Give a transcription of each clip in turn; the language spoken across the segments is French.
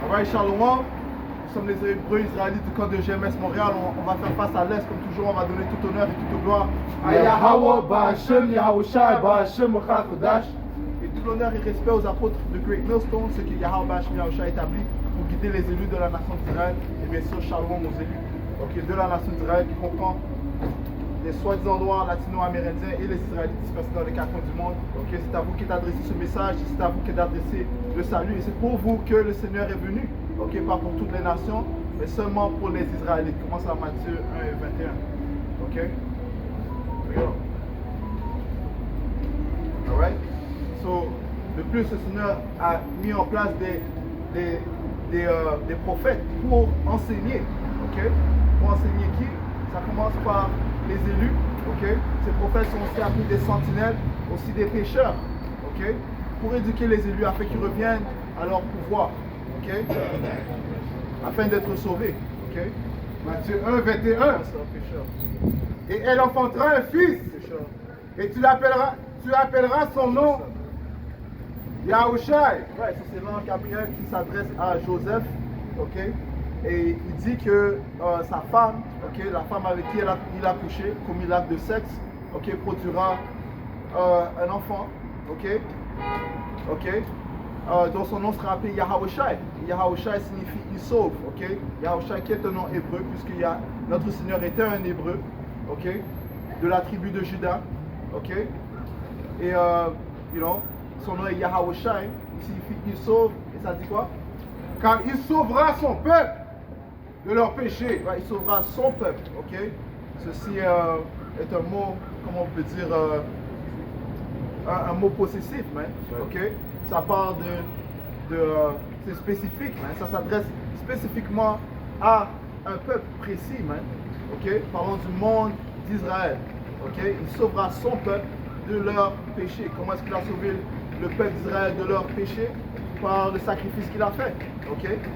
Alright, Shalom. Nous sommes les Hébreux israélites du camp de GMS Montréal. On va faire face à l'Est comme toujours. On va donner tout honneur et toute gloire à Yahweh, Ba'Hashem, Yahushai, Ba'Hashem, Chodash. Et tout l'honneur et respect aux apôtres de Great Millstone, ceux que Yahweh, Ba'Hashem, Yahushai a établis pour guider les élus de la nation d'Israël. Et bien sûr, Shalom aux élus de la nation d'Israël qui comprend les soi-disant noirs, latino-amérindiens et les Israélites dispersés dans les quatre coins du monde. C'est à vous qui est adressé ce message, c'est à vous qui est adressé le salut. Et c'est pour vous que le Seigneur est venu. Pas pour toutes les nations, mais seulement pour les Israélites. Commence à Matthieu 1 et 21. Alright? So, de plus, le Seigneur a mis en place des prophètes pour enseigner. Pour enseigner qui? Ça commence par les élus. Ces prophètes sont aussi appelés des sentinelles, aussi des pécheurs. Pour éduquer les élus afin qu'ils reviennent à leur pouvoir. Afin d'être sauvés. Matthieu 1, 21. Et elle enfantera un fils. Et tu appelleras son nom Yahushai. Ouais, c'est l'ange Gabriel qui s'adresse à Joseph. Et il dit que sa femme, la femme avec qui il a couché, commis l'acte de sexe, produira un enfant. Dont son nom sera appelé Yahushai. Yahushai signifie il sauve. Yahushai qui est un nom hébreu, puisque notre Seigneur était un hébreu, de la tribu de Juda. Et son nom est Yahushai, il signifie il sauve, et ça dit quoi? Car il sauvera son peuple de leur péché. Ouais, il sauvera son peuple. Ceci est un mot, comment on peut dire, un mot possessif, ça part c'est spécifique, ça s'adresse spécifiquement à un peuple précis, Parlons du monde d'Israël, Il sauvera son peuple de leur péché. Comment est-ce qu'il a sauvé le peuple d'Israël de leur péché? Par le sacrifice qu'il a fait,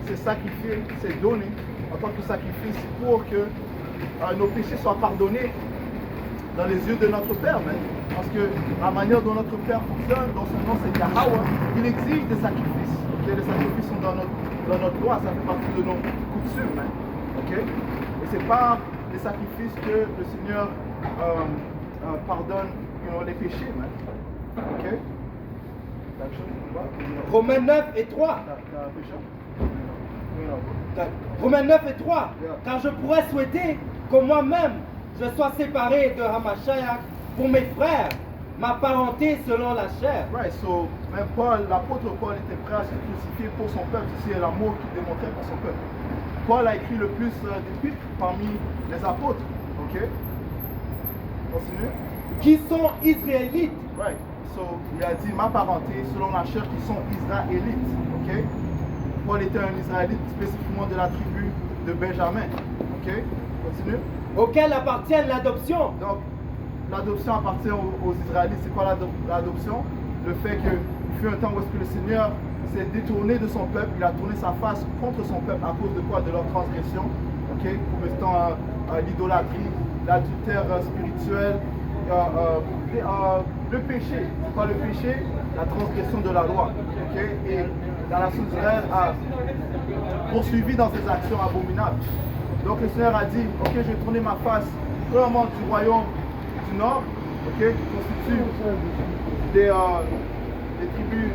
C'est sacrifié, c'est donné en tant que sacrifice pour que nos péchés soient pardonnés dans les yeux de notre Père, Parce que la manière dont notre Père fonctionne, dont son nom c'est Yahweh, il exige des sacrifices. Les sacrifices sont dans notre loi, ça fait partie de nos coutumes. Et c'est par les sacrifices que le Seigneur pardonne les péchés. Romains 9 et 3. Romains 9 et 3. Car je pourrais souhaiter que moi-même je sois séparé de Hamashiach pour mes frères, ma parenté selon la chair. Right, so même l'apôtre Paul était prêt à se crucifier pour son peuple. Ceci est l'amour qu'il démontrait pour son peuple. Paul a écrit le plus d'épîtres parmi les apôtres. Continue. Qui sont israélites. Right. So, il a dit ma parenté selon la chair qui sont israélites. Paul était un israélite spécifiquement de la tribu de Benjamin. Continue. Auquel appartient l'adoption. Donc, l'adoption appartient aux Israélites. C'est quoi l'adoption? Le fait qu'il fut un temps où est-ce que le Seigneur s'est détourné de son peuple, il a tourné sa face contre son peuple à cause de quoi? De leur transgression, commettant l'idolâtrie, l'adultère spirituel, le péché. C'est quoi le péché? La transgression de la loi. Et la nation d'Israël a poursuivi dans ses actions abominables. Donc le Seigneur a dit, je vais tourner ma face premièrement du royaume du Nord, qui constitue des tribus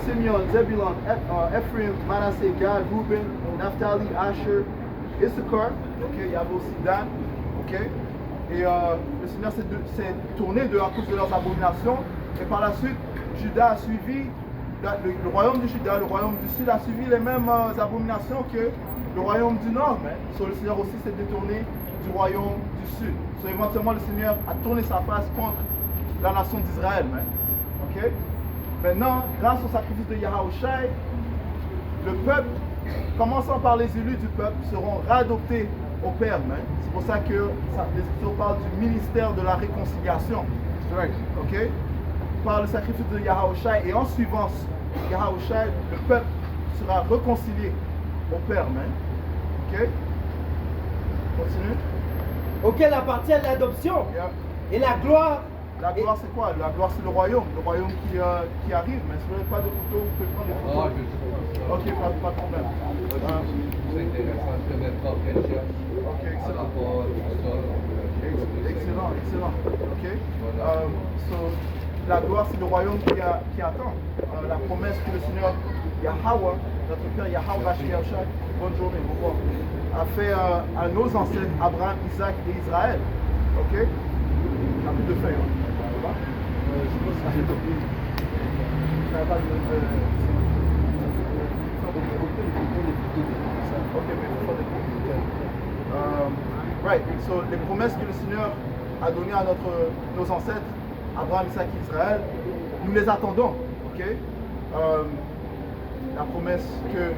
Simeon, Zebulon, Ephraim, Manasseh, Gad, Reuben, Naphtali, Asher, Issachar, il y avait aussi Dan, et le Seigneur s'est tourné à cause de leurs abominations, et par la suite, Juda a suivi, le royaume du Juda, le royaume du Sud a suivi les mêmes abominations que le royaume du Nord. Le Seigneur aussi s'est détourné du royaume du Sud. Éventuellement, le Seigneur a tourné sa face contre la nation d'Israël. Maintenant, grâce au sacrifice de Yahushai, le peuple, commençant par les élus du peuple, seront réadoptés au Père. C'est pour ça que les Écritures parlent du ministère de la réconciliation. Par le sacrifice de Yahushai et en suivant Yahushai, le peuple sera réconcilié au Père. Continue. auquel appartient l'adoption Yeah. et la gloire. La gloire, c'est quoi? La gloire, c'est le royaume qui arrive. Mais si vous n'avez pas de photos, vous pouvez prendre des photos. Ok, pas de problème. C'est intéressant de connaître la recherche Ok, par excellent. rapport à tout ça. Excellent. Ok. So, la gloire, c'est le royaume qui attend. La promesse que le Seigneur Yahweh, notre Père Yahweh, bonne journée, au revoir, a fait à nos ancêtres Abraham, Isaac et Israël. Ok. J'ai un peu de feuilles. Hein. Ça va? Je pense que ça fait beaucoup. Ça va pas Ok, mais il faut faire des photos. Right, so les promesses que le Seigneur a données à nos ancêtres, Abraham, Isaac et Israël, nous les attendons, ok? La promesse que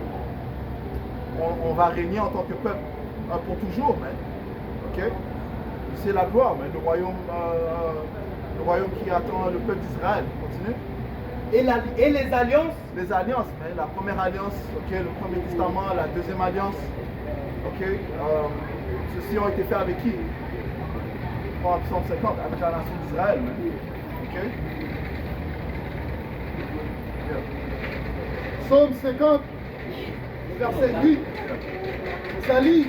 on va régner en tant que peuple pour toujours, man, ok? C'est la gloire, man, le royaume qui attend le peuple d'Israël. Continue. Et les alliances. Les alliances, man, la première alliance, ok, le premier testament, la deuxième alliance, ok? Ceux-ci ont été faits avec qui? En Psaume 50, avec la nation d'Israël, man. Ok? Yeah. Psaume 50, verset 8. Salut.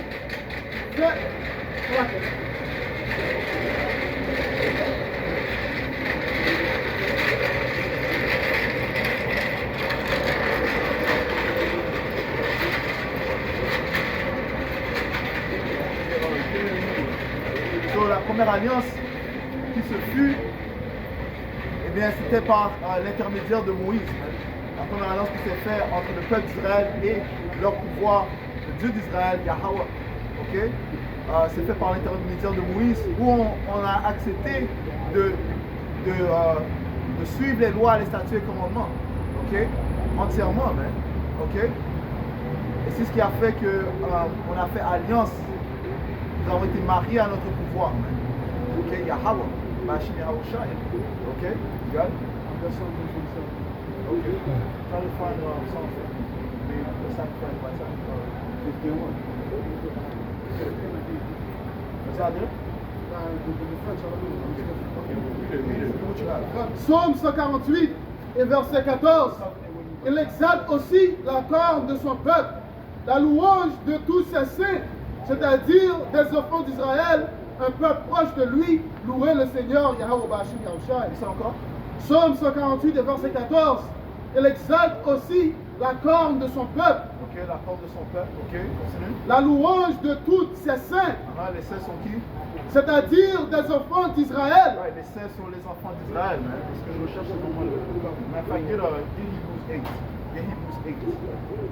So, la première alliance qui se fut, eh bien, c'était par l'intermédiaire de Moïse. La première alliance qui s'est faite entre le peuple d'Israël et leur pouvoir, le Dieu d'Israël, Yahweh. Ok? C'est fait par l'intermédiaire de Moïse, où on a accepté de suivre les lois, les statuts et les commandements. Ok? Entièrement, man. Ok? Et c'est ce qui a fait que on a fait alliance. Nous avons été mariés à notre pouvoir. Man. Ok? Yahweh. Machine Yahweh Shai. Ok? You got it? Ok. Try to find something. The sacrifice by sacrifice. 51. Is that there? Psaume 148 et verset 14. Il exalte aussi la corne de son peuple, la louange de tous ses saints, c'est-à-dire des enfants d'Israël, un peuple proche de lui, louer le Seigneur Yahweh Bashim Yahushai. C'est encore? Psaume 148 et verset 14. Il exalte aussi la corne de son peuple, Ok, la force de son peuple. Ok, continue. la louange de tous ses saints, Les 16 sont qui? c'est-à-dire des enfants d'Israël. Ouais, les 16 sont les enfants d'Israël, man. Parce que je recherche c'est comment le. Mais enfin, get Hebrews 8. Get Hebrews 8.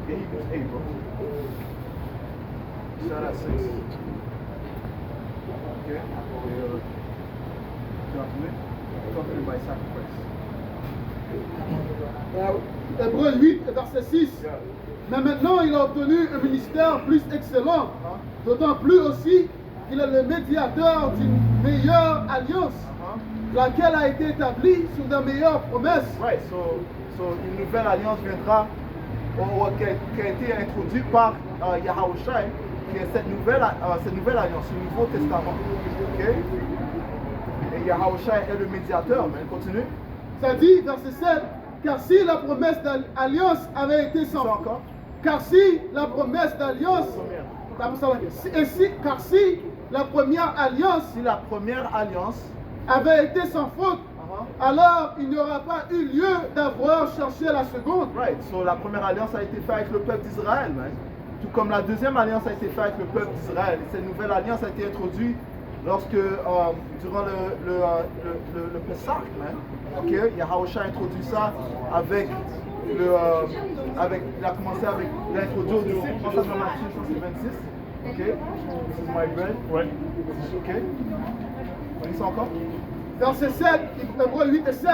Get Hebrews 8, bro. Start at 6. Ok. Tu vas trouver? Talking by sacrifice. Hébreux 8 et verset 6. Yeah. Mais maintenant, il a obtenu un ministère plus excellent, d'autant plus aussi qu'il est le médiateur d'une meilleure alliance, laquelle a été établie sur de meilleures promesses. Right, so une nouvelle alliance viendra, qui a été introduite par Yahushua, qui est cette nouvelle alliance, ce nouveau testament. Ok? Et Yahushua est le médiateur, mais continue. Ça dit, verset 7, car si la promesse d'alliance avait été sans Ça encore? car si la promesse d'alliance, car si la première alliance Si la première alliance, avait été sans faute, alors il n'y aura pas eu lieu d'avoir cherché la seconde. right, so la première alliance a été faite avec le peuple d'Israël, man. Tout comme la deuxième alliance a été faite avec le peuple d'Israël. Et cette nouvelle alliance a été introduite lorsque, durant le Pessah, man, ok, Yahushua a introduit ça avec il a commencé avec l'introduire aux disciples. Je pense que dans Matthieu, je pense que c'est 26. Ok, this is my bread. Ouais. Ok, on lit ça encore? Verset 7, Hébreux 8 et 7,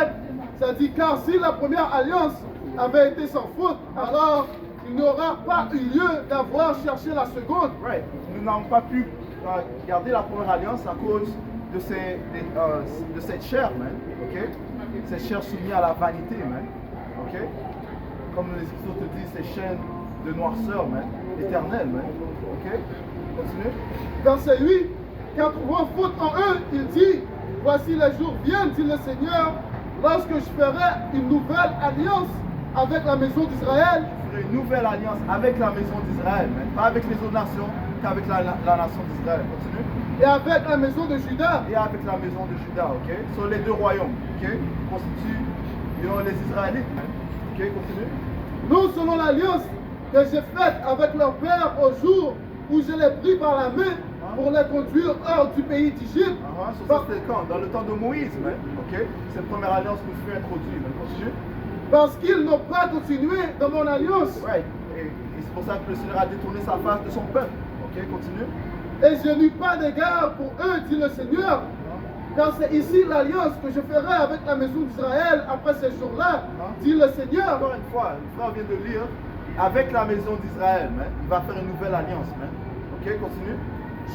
ça dit, car si la première alliance avait été sans faute, alors il n'aura pas eu lieu d'avoir cherché la seconde. Right. Nous n'avons pas pu garder la première alliance à cause de cette chair, man. Ok? Cette chair soumise à la vanité, man. Ok? Comme les Écritures te disent, ces chaînes de noirceur, man. Éternelles, man. Ok? Continue. Verset 8, car trouvant faute en eux, il dit, voici les jours viennent, dit le Seigneur, lorsque je ferai une nouvelle alliance avec la maison d'Israël. Une nouvelle alliance avec la maison d'Israël, pas avec les autres nations, qu'avec la nation d'Israël. Continue. Et avec la maison de Juda. Et avec la maison de Juda, ok? Sur les deux royaumes, ok? Constituent les Israélites, ok? Continue. Non selon l'alliance que j'ai faite avec leur père au jour où je les pris par la main pour les conduire hors du pays d'Égypte. Ça c'était quand? Dans le temps de Moïse, ok? C'est la première alliance qui fut introduite. Continue. Parce qu'ils n'ont pas continué dans mon alliance. Ouais, et c'est pour ça que le Seigneur a détourné sa face de son peuple. Ok, continue. Et je n'eus pas d'égard pour eux, dit le Seigneur, car c'est ici l'alliance que je ferai avec la maison d'Israël après ces jours-là, dit le Seigneur. Encore une fois, le frère vient de lire, avec la maison d'Israël, il va faire une nouvelle alliance. Ok, continue.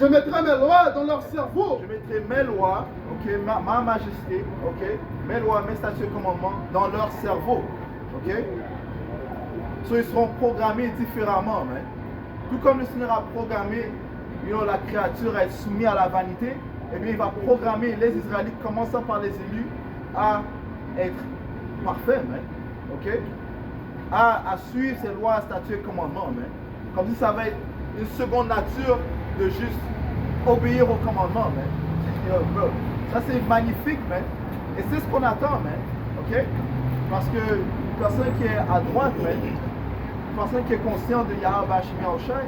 Je mettrai mes lois dans leur cerveau. Je mettrai mes lois, ok, ma majesté, ok, mes lois, mes statuts et commandements dans leur cerveau, ok. So, ils seront programmés différemment, tout comme le Seigneur a programmé la créature à être soumise à la vanité, eh bien il va programmer les Israélites, commençant par les élus, à être parfaits, ok, à suivre ses lois, statuts et commandements, comme si ça va être une seconde nature de juste obéir aux commandements, ça c'est magnifique, et c'est ce qu'on attend, ok, parce que une personne qui est à droite, une personne qui est conscient de Yahweh Hashim Yahushai,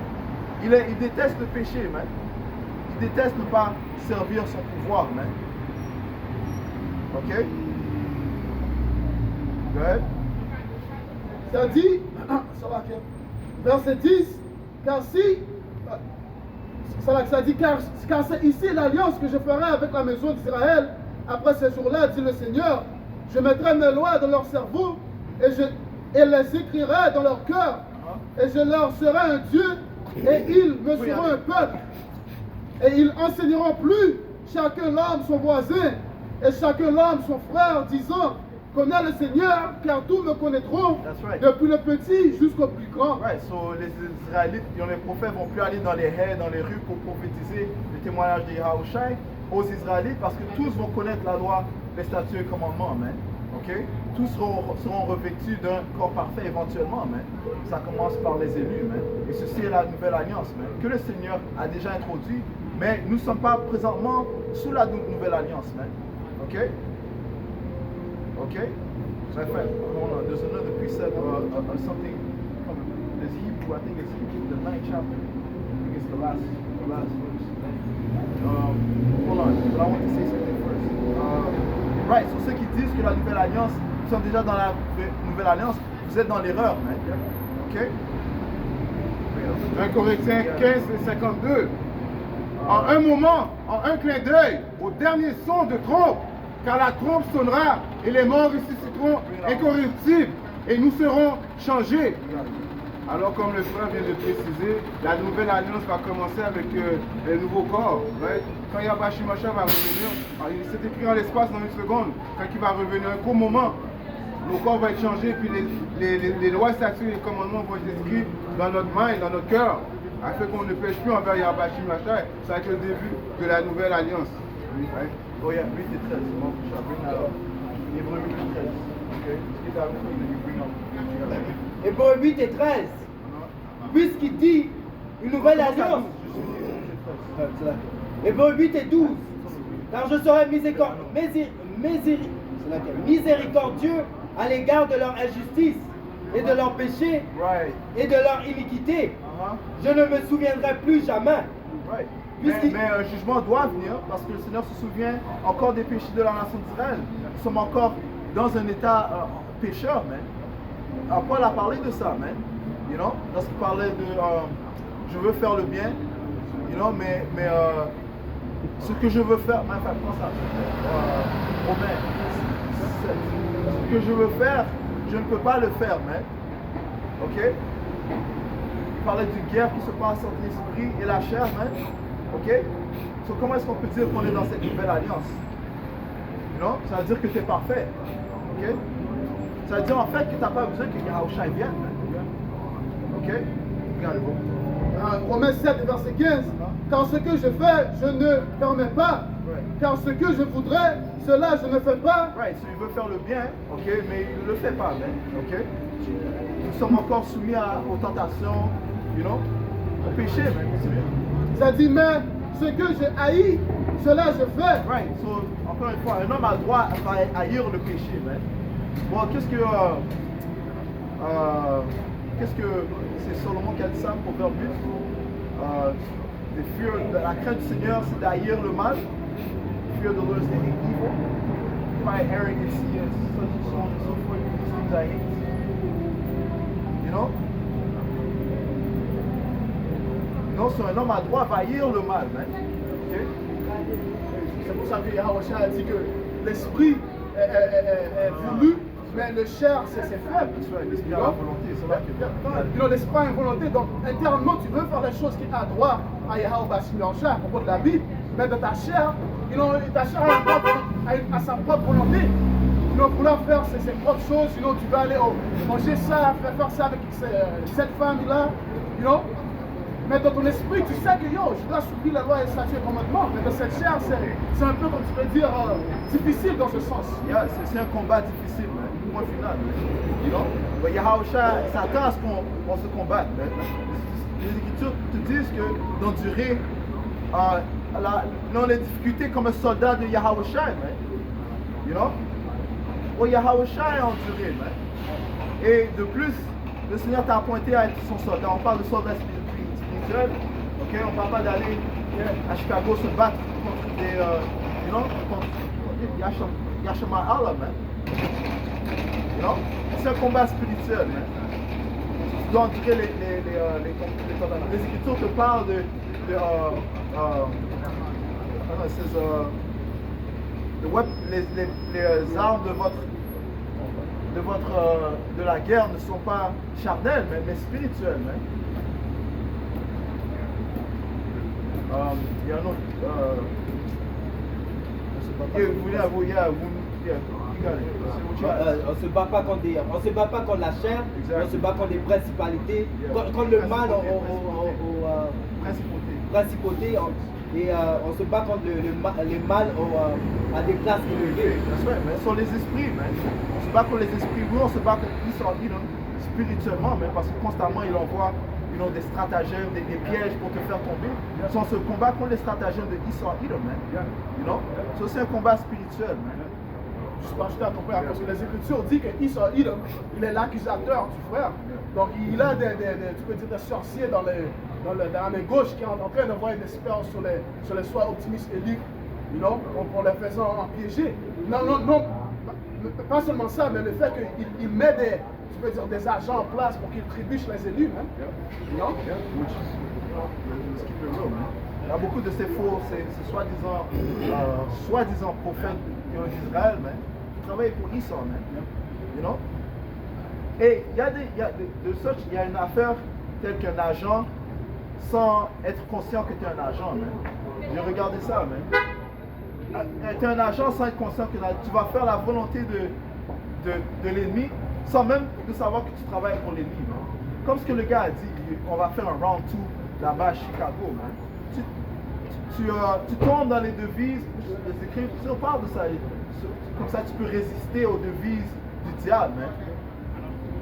il déteste le péché, il déteste ne pas servir son pouvoir, ok, good. Ça dit, verset 10, car si, ça dit, car c'est ici l'alliance que je ferai avec la maison d'Israël, après ces jours-là, dit le Seigneur, je mettrai mes lois dans leur cerveau, et les écrirai dans leur cœur, et je leur serai un Dieu, et ils me seront un peuple, et ils enseigneront plus chacun l'homme son voisin, et chacun l'homme son frère, disant, connais le Seigneur, car tous me connaîtront, depuis le petit jusqu'au plus grand. Right, so les Israélites, les prophètes vont plus aller dans les haies, dans les rues pour prophétiser le témoignage de Yahushua aux Israélites, parce que tous vont connaître la loi, les statuts et commandements, ok? Tous seront revêtus d'un corps parfait éventuellement, ça commence par les élus, et ceci est la nouvelle alliance, que le Seigneur a déjà introduit, mais nous ne sommes pas présentement sous la nouvelle alliance, ok? Okay? So hold on, there's another precept or something from this Hebrew, I think it's Hebrew, the 9th chapter. I think it's the last verse. Hold on, but I want to say something first. Right, so ceux qui disent que la nouvelle alliance, ils sont déjà dans la nouvelle alliance, vous êtes dans l'erreur, ok? 1 Corinthiens 15 et 52. En un moment, en un clin d'œil, au dernier son de trompe, car la trompe sonnera et les morts ressusciteront incorruptibles et nous serons changés. Alors comme le frère vient de préciser, la nouvelle alliance va commencer avec les nouveaux corps. Right? Quand Yahweh Shimashah va revenir, c'est écrit en l'espace dans une seconde, quand il va revenir un court moment, nos corps vont être changés, puis les lois, statuts et les commandements vont être inscrits dans notre mind, dans notre cœur, afin qu'on ne pêche plus envers Yahweh Shimashah. Ça va être le début de la nouvelle alliance. Right? Oh yeah, 8 et 13. Hébreux 8 et 13. Ok. Hébreux 8 et 13. Puisqu'il dit une nouvelle alliance. Hébreux 8 et 12. Car je serai miséricordieux à l'égard de leur injustice et de leur péché et de leur iniquité. Je ne me souviendrai plus jamais. Mais un jugement doit venir parce que le Seigneur se souvient encore des péchés de la nation d'Israël. Nous sommes encore dans un état pécheur, Paul a parlé de ça, lorsqu'il parlait de je veux faire le bien, mais ce que je veux faire, prends ça, Romain, ce que je veux faire, je ne peux pas le faire, ok? Il parlait d'une guerre qui se passe entre l'esprit et la chair, ok? So, comment est-ce qu'on peut dire qu'on est dans cette nouvelle alliance? Ça veut dire que tu es parfait, ok? Ça veut dire en fait que tu n'as pas besoin que Yahushua vienne, ok? Regarde, Romains 7, verset 15. Car ce que je fais, je ne permets pas. Car ce que je voudrais, cela je ne fais pas. Right, so il veut faire le bien, ok, mais il ne le fait pas, man, ok. Nous sommes encore soumis aux tentations, you know, au péché, man, continue. Ça dit, mais ce que j'ai haï, cela je fais. Right, so, encore une fois, un homme a le droit à haïr le péché, man. Bon, qu'est-ce que c'est Salomon qui a dit ça, Proverbe 8? La crainte du Seigneur, c'est d'haïr le mal. Fear the Lord is to hate evil. Pride, arrogance, yes, such and so on and so forth. These things I hate. You know? Non, c'est un homme à droit va haïr le mal, man. Okay? C'est pour ça que Yahushua a dit que l'esprit est voulu, mais le chair, c'est faible. L'esprit à la volonté, c'est là que... L'esprit a une volonté, donc intérieurement, tu veux faire les choses qui sont à droit à Yahushua en chair, à propos de la Bible, mais dans ta chair, ta chair a sa propre volonté. Vouloir faire ses propres choses, sinon tu vas aller manger ça, faire ça avec cette femme-là, Mais dans ton esprit, tu sais que je dois suivre la loi et les statuts et commandements. Mais dans cette chair, c'est un peu, comme tu peux dire, difficile dans ce sens. Yeah, c'est un combat difficile, man. Point final. You know? Mais Yahushua s'attend à ce qu'on se combatte. Man. Les Écritures te disent que d'endurer les difficultés comme un soldat de Yahushua, man. You know? Yahushua est enduré, man. Et de plus, le Seigneur t'a appointé à être son soldat. On parle de soldat spirituel. Ok, on ne parle pas d'aller à Chicago se battre contre des, contre Yashama Allah, man. You know? C'est un combat spirituel, man. Tu dois endurer les combats. Les Écritures te parlent les armes de la guerre ne sont pas charnelles, mais spirituelles, man. Il y a un autre. On se bat pas contre la chair, on se bat contre les principalités, contre le mal principautés, et on se bat contre les mal à des classes élevées. Mais sur les esprits, man. On se bat contre les esprits, oui, on se bat contre Esau, spirituellement, mais parce que constamment il envoie des stratagèmes, des pièges pour te faire tomber. On se combat contre les stratagèmes de Esau, man. You know? So, c'est un combat spirituel, man. Je pense que tu as compris, parce que les Écritures disent que Esau, il est l'accusateur du frère. Donc il a tu peux dire des sorciers dans la main gauche qui est en train d'envoyer des spells sur les soins optimistes élites, pour les faisant piéger. Non, pas seulement ça, mais le fait qu'il met des agents en place pour qu'ils trébuchent les élus, hein? Il y a beaucoup de ces faux, ces soi-disant prophètes d'Israël, qui travaillent pour Esau, you know? Et il y a une affaire telle qu'un agent sans être conscient que tu es un agent, J'ai regardé ça, tu es un agent sans être conscient que tu vas faire la volonté de l'ennemi sans même de savoir que tu travailles pour l'ennemi. Comme ce que le gars a dit, on va faire un round 2 là-bas à Chicago. Tu tombes dans les devises, les Écritures parlent de ça. Comme ça, tu peux résister aux devises du diable.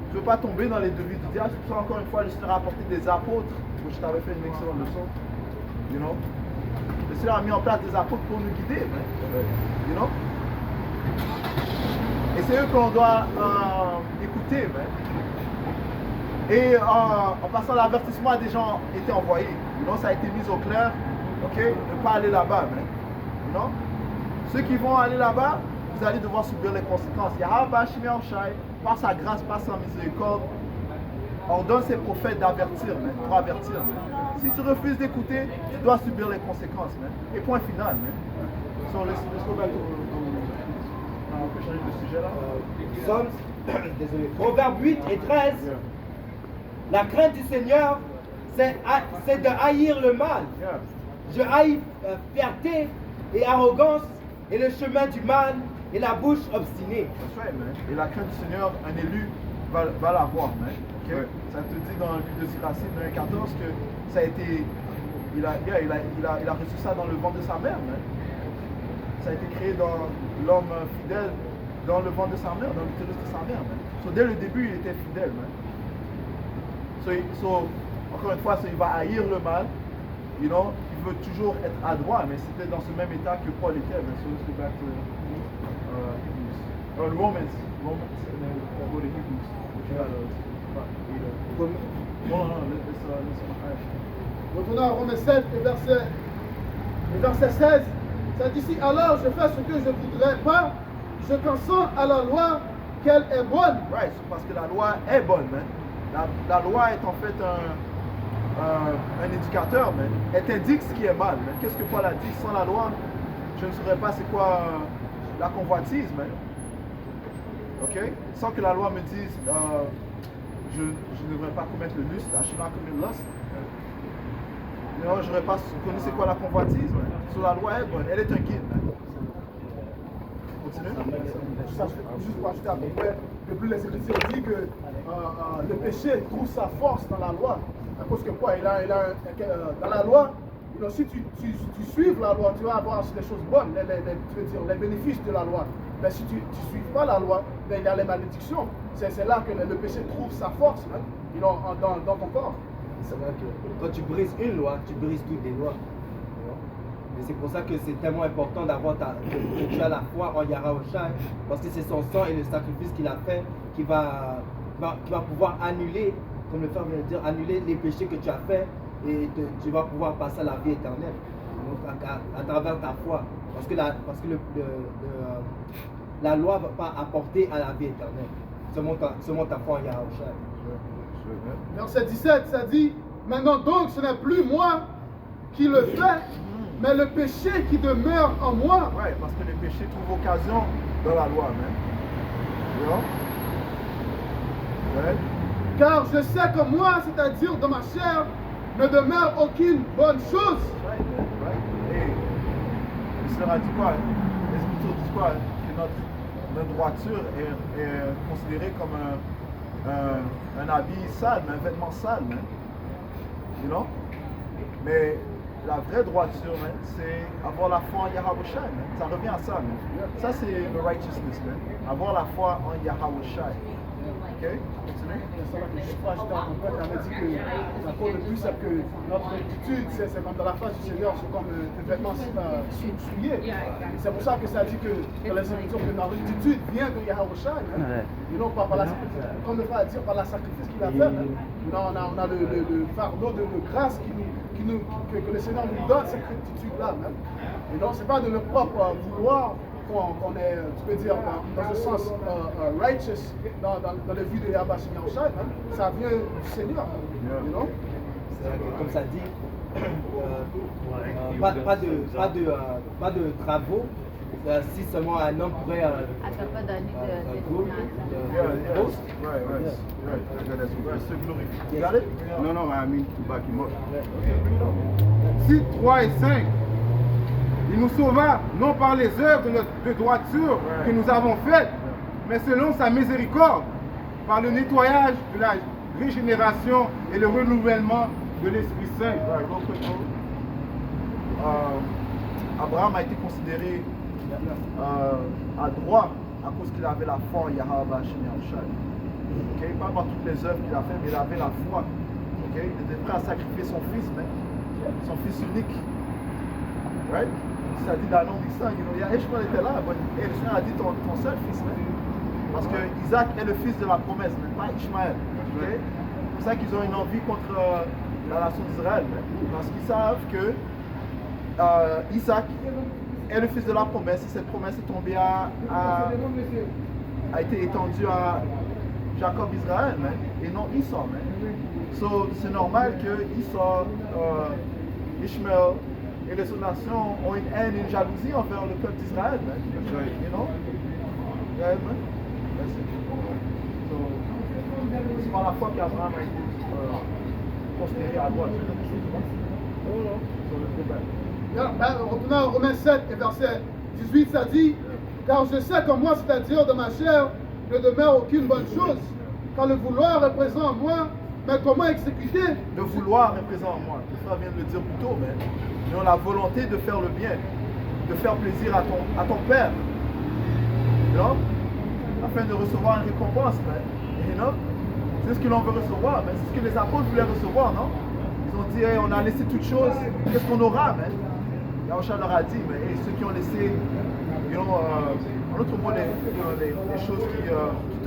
Tu ne veux pas tomber dans les devises du diable. C'est pour ça, encore une fois, je t'ai rapporté des apôtres, où je t'avais fait une excellente leçon. You know? Le Seigneur a mis en place des apôtres pour nous guider. You know? Et c'est eux qu'on doit écouter. Et en passant, l'avertissement a déjà été envoyé. Ça a été mis au clair, ok, de ne pas aller là-bas. Ceux qui vont aller là-bas, vous allez devoir subir les conséquences. Yahweh, par sa grâce, par sa miséricorde, ordonne ses prophètes d'avertir, pour avertir. Si tu refuses d'écouter, tu dois subir les conséquences. Et point final. So, let's go back to... On peut changer de sujet là. Désolé. Proverbe 8 et 13. La crainte du Seigneur, c'est de haïr le mal. Je haïs fierté et arrogance et le chemin du mal et la bouche obstinée. That's right, man. Et la crainte du Seigneur, un élu va l'avoir, man. Ok? Ouais. Ça te dit dans le livre de Siracide 1,14 que ça a été. Il a reçu ça dans le ventre de sa mère. Man. Ça a été créé dans l'homme fidèle dans le ventre de sa mère, dans l'utérus de sa mère. Man. So, dès le début, il était fidèle. Man. So, encore une fois, il va haïr le mal. You know, il veut toujours être adroit, mais c'était dans ce même état que Paul était. Man. So, let's go back to Hebrews. Romans, and then we'll go to Hebrews. Retournons à Romains 7 et verset 16. Ça dit ici, alors je fais ce que je ne voudrais pas, je consens à la loi qu'elle est bonne. Right, parce que la loi est bonne, man. La loi est en fait un éducateur, man. Elle t'indique ce qui est mal, man. Qu'est-ce que Paul a dit? Sans la loi, je ne saurais pas c'est quoi la convoitise, man. Ok? Sans que la loi me dise, je ne devrais pas commettre le lust, I should not commit lust. Non, je n'aurais pas connu c'est quoi la convoitise, man. So, la loi est bonne, elle est un guide, man. Continue. Juste pour ajouter à peu près, le plus les Écritures disent que le péché trouve sa force dans la loi. À cause que quoi? Dans la loi, si tu suives la loi, tu vas avoir des choses bonnes, les bénéfices de la loi. Mais si tu ne suis pas la loi, ben, il y a les malédictions. C'est là que le péché trouve sa force, hein, dans ton corps. C'est vrai que quand tu brises une loi, tu brises toutes les lois. Et c'est pour ça que c'est tellement important d'avoir que tu as la foi en Yahweh, parce que c'est son sang et le sacrifice qu'il a fait qui va pouvoir annuler, comme le frère vient de dire, annuler les péchés que tu as faits et tu vas pouvoir passer à la vie éternelle. Donc à travers ta foi. Parce que la loi ne va pas apporter à la vie éternelle. Seulement ta foi en Yahweh. Verset 17, ça dit, maintenant donc ce n'est plus moi qui le fais, mais le péché qui demeure en moi. Ouais, parce que le péché trouve occasion dans la loi, même. You know? Ouais. Car je sais que moi, c'est-à-dire dans ma chair, ne demeure aucune bonne chose. Right, man, right. Et le Seigneur a dit quoi? Les Écritures disent quoi? Que notre droiture est considérée comme un habit sale, un vêtement sale, man. You know? Mais la vraie droiture, man, c'est avoir la foi en Yahweh Shai, man. Ça revient à ça, man. Ça, c'est le righteousness, man. Avoir la foi en Yahweh Shai. Ok? Continue. C'est là que je crois, j'étais en compagnie, elle m'a dit que encore le plus, c'est que notre attitude, c'est comme dans la face du Seigneur, c'est comme un vêtement souillé. C'est pour ça que ça dit que dans les Écritures, que notre attitude vient de Yahweh Shai, et non pas par la sacrifice, comme le frère a dit, par la sacrifice qu'il a fait. On a le fardeau de grâce que le Seigneur nous donne, cette attitude-là. Et donc, ce n'est pas de notre propre vouloir qu'on est, tu peux dire, dans le sens righteous, dans le vue de Yahweh Shai, ça vient du Seigneur. You know? Comme ça dit, pas de travaux, si seulement un homme pourrait pas d'année post. Se glorifier. Regardez. Non, non, I mean to back him up. Tite 3 et 5. Il nous sauva non par les œuvres de droiture que nous avons faites, mais selon sa miséricorde, par le nettoyage de la régénération et le renouvellement de l'Esprit Saint. Abraham a été considéré à droit à cause qu'il avait la foi en Yahweh Shai. Okay? Pas par toutes les œuvres qu'il a faites, mais il avait la foi. Okay? Il était prêt à sacrifier son fils, man. Son fils unique. Right? Ça dit dans le nom d'Isaac, Ishmael était là, et le Seigneur a dit ton seul fils, man. Parce que Isaac est le fils de la promesse, man, pas Ishmael. Okay? C'est pour ça qu'ils ont une envie contre la nation d'Israël, parce qu'ils savent que Isaac est le fils de la promesse, et cette promesse est tombée a été étendue à Jacob Israël, man, et non Esau, man. So, c'est normal que Esau, Ishmael et les autres nations ont une haine et une jalousie envers le peuple d'Israël, man. You know? Yeah, man. That's it. So, c'est par la foi qu'Abraham a été considéré à droite. Retournons à Romains 7 et verset 18, ça dit, car je sais que moi, c'est-à-dire de ma chair, ne demeure aucune bonne chose, quand le vouloir est présent en moi, mais comment exécuter? Le vouloir est présent en moi. Le frère vient de le dire plus tôt, mais nous avons la volonté de faire le bien, de faire plaisir à ton Père. You know? Afin de recevoir une récompense, man. You know? C'est ce que l'on veut recevoir, mais c'est ce que les apôtres voulaient recevoir, non? Ils ont dit, hey, on a laissé toutes choses, qu'est-ce qu'on aura, man? Yahushua leur a dit, mais hey, ceux qui ont laissé, you know, en autre mot, les choses qui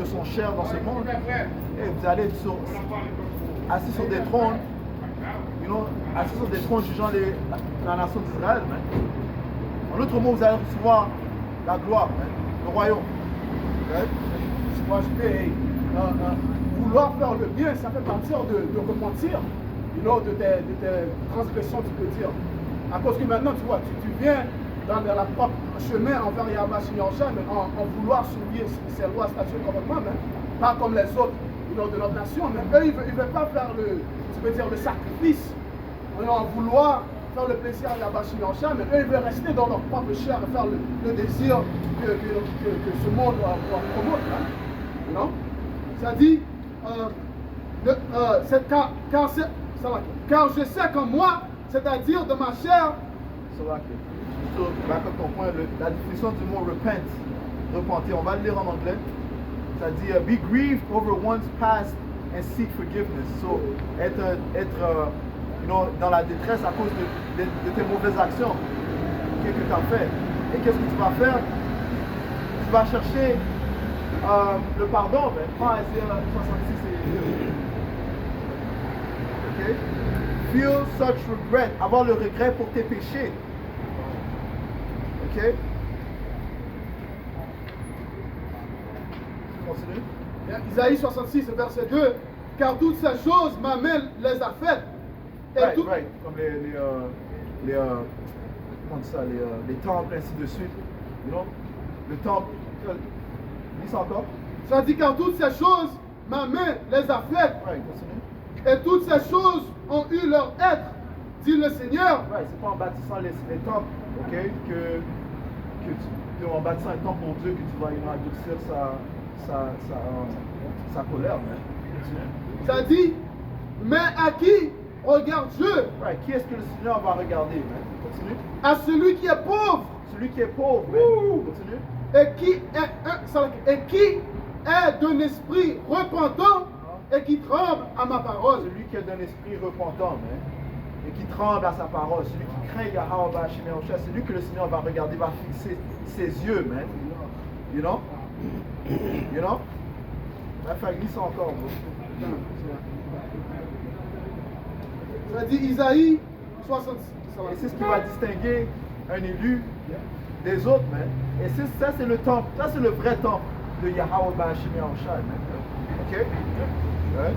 te sont chères dans ce monde, hey, vous allez être assis sur des trônes, you know, assis sur des trônes jugeant la nation d'Israël, man. En autre mot, vous allez recevoir la gloire, man, le royaume. Ouais. Moi, je dis, vouloir faire le bien, ça fait partir de repentir, you know, de tes transgressions, tu peux dire. À cause que maintenant, tu vois, tu viens dans la propre chemin envers Yahweh Shimyaosha, mais en vouloir suivre ses lois, statuts, commandements, mais pas comme les autres, you know, de notre nation. Mais eux, ils ne veulent pas faire le sacrifice, en vouloir faire le plaisir à Yahweh Shimyaosha, mais eux, ils veulent rester dans leur propre chair et faire le désir que ce monde promote. Hein, you know? Ça dit, car je sais qu'en moi, c'est-à-dire de ma chair. So, back up ton point, la définition du mot repent, repentir, on va le lire en anglais. Ça dit be grieved over one's past and seek forgiveness. So, être you know, dans la détresse à cause de tes mauvaises actions que tu as fait. Et qu'est-ce que tu vas faire? Tu vas chercher le pardon, mais pas Isaïe 66 et... Ok? Feel such regret, avoir le regret pour tes péchés. Ok? Continue. Isaïe 66, verset 2. Car toutes ces choses, ma main les a faites. Et Right. Comme comment on dit ça, les temples, ainsi de suite. You know? Le temple. Lis ça encore. Ça dit car toutes ces choses, ma main les a faites. Right, continue. Et toutes ces choses ont eu leur être, dit le Seigneur. Ouais, c'est pas en bâtissant les temples, ok, en bâtissant un temple pour Dieu que tu vas adoucir sa colère, mais. Ça dit, mais à qui regarde Dieu? Ouais, qui est-ce que le Seigneur va regarder, man? Continue. À celui qui est pauvre. Celui qui est pauvre, man. Continue. Et qui est d'un esprit repentant et qui tremble à ma parole. Celui qui est d'un esprit repentant, man, et qui tremble à sa parole, celui qui craint Yahweh Shimyaosha, c'est lui que le Seigneur va regarder, va fixer ses yeux, man. You know? You know? Enfin, lis ça encore, bro. Ça dit Isaïe 66. Et c'est ce qui va distinguer un élu des autres, man. Et ça, c'est le temple. Ça, c'est le vrai temple de Yahweh Shimyaosha, man. Ok? Ouais.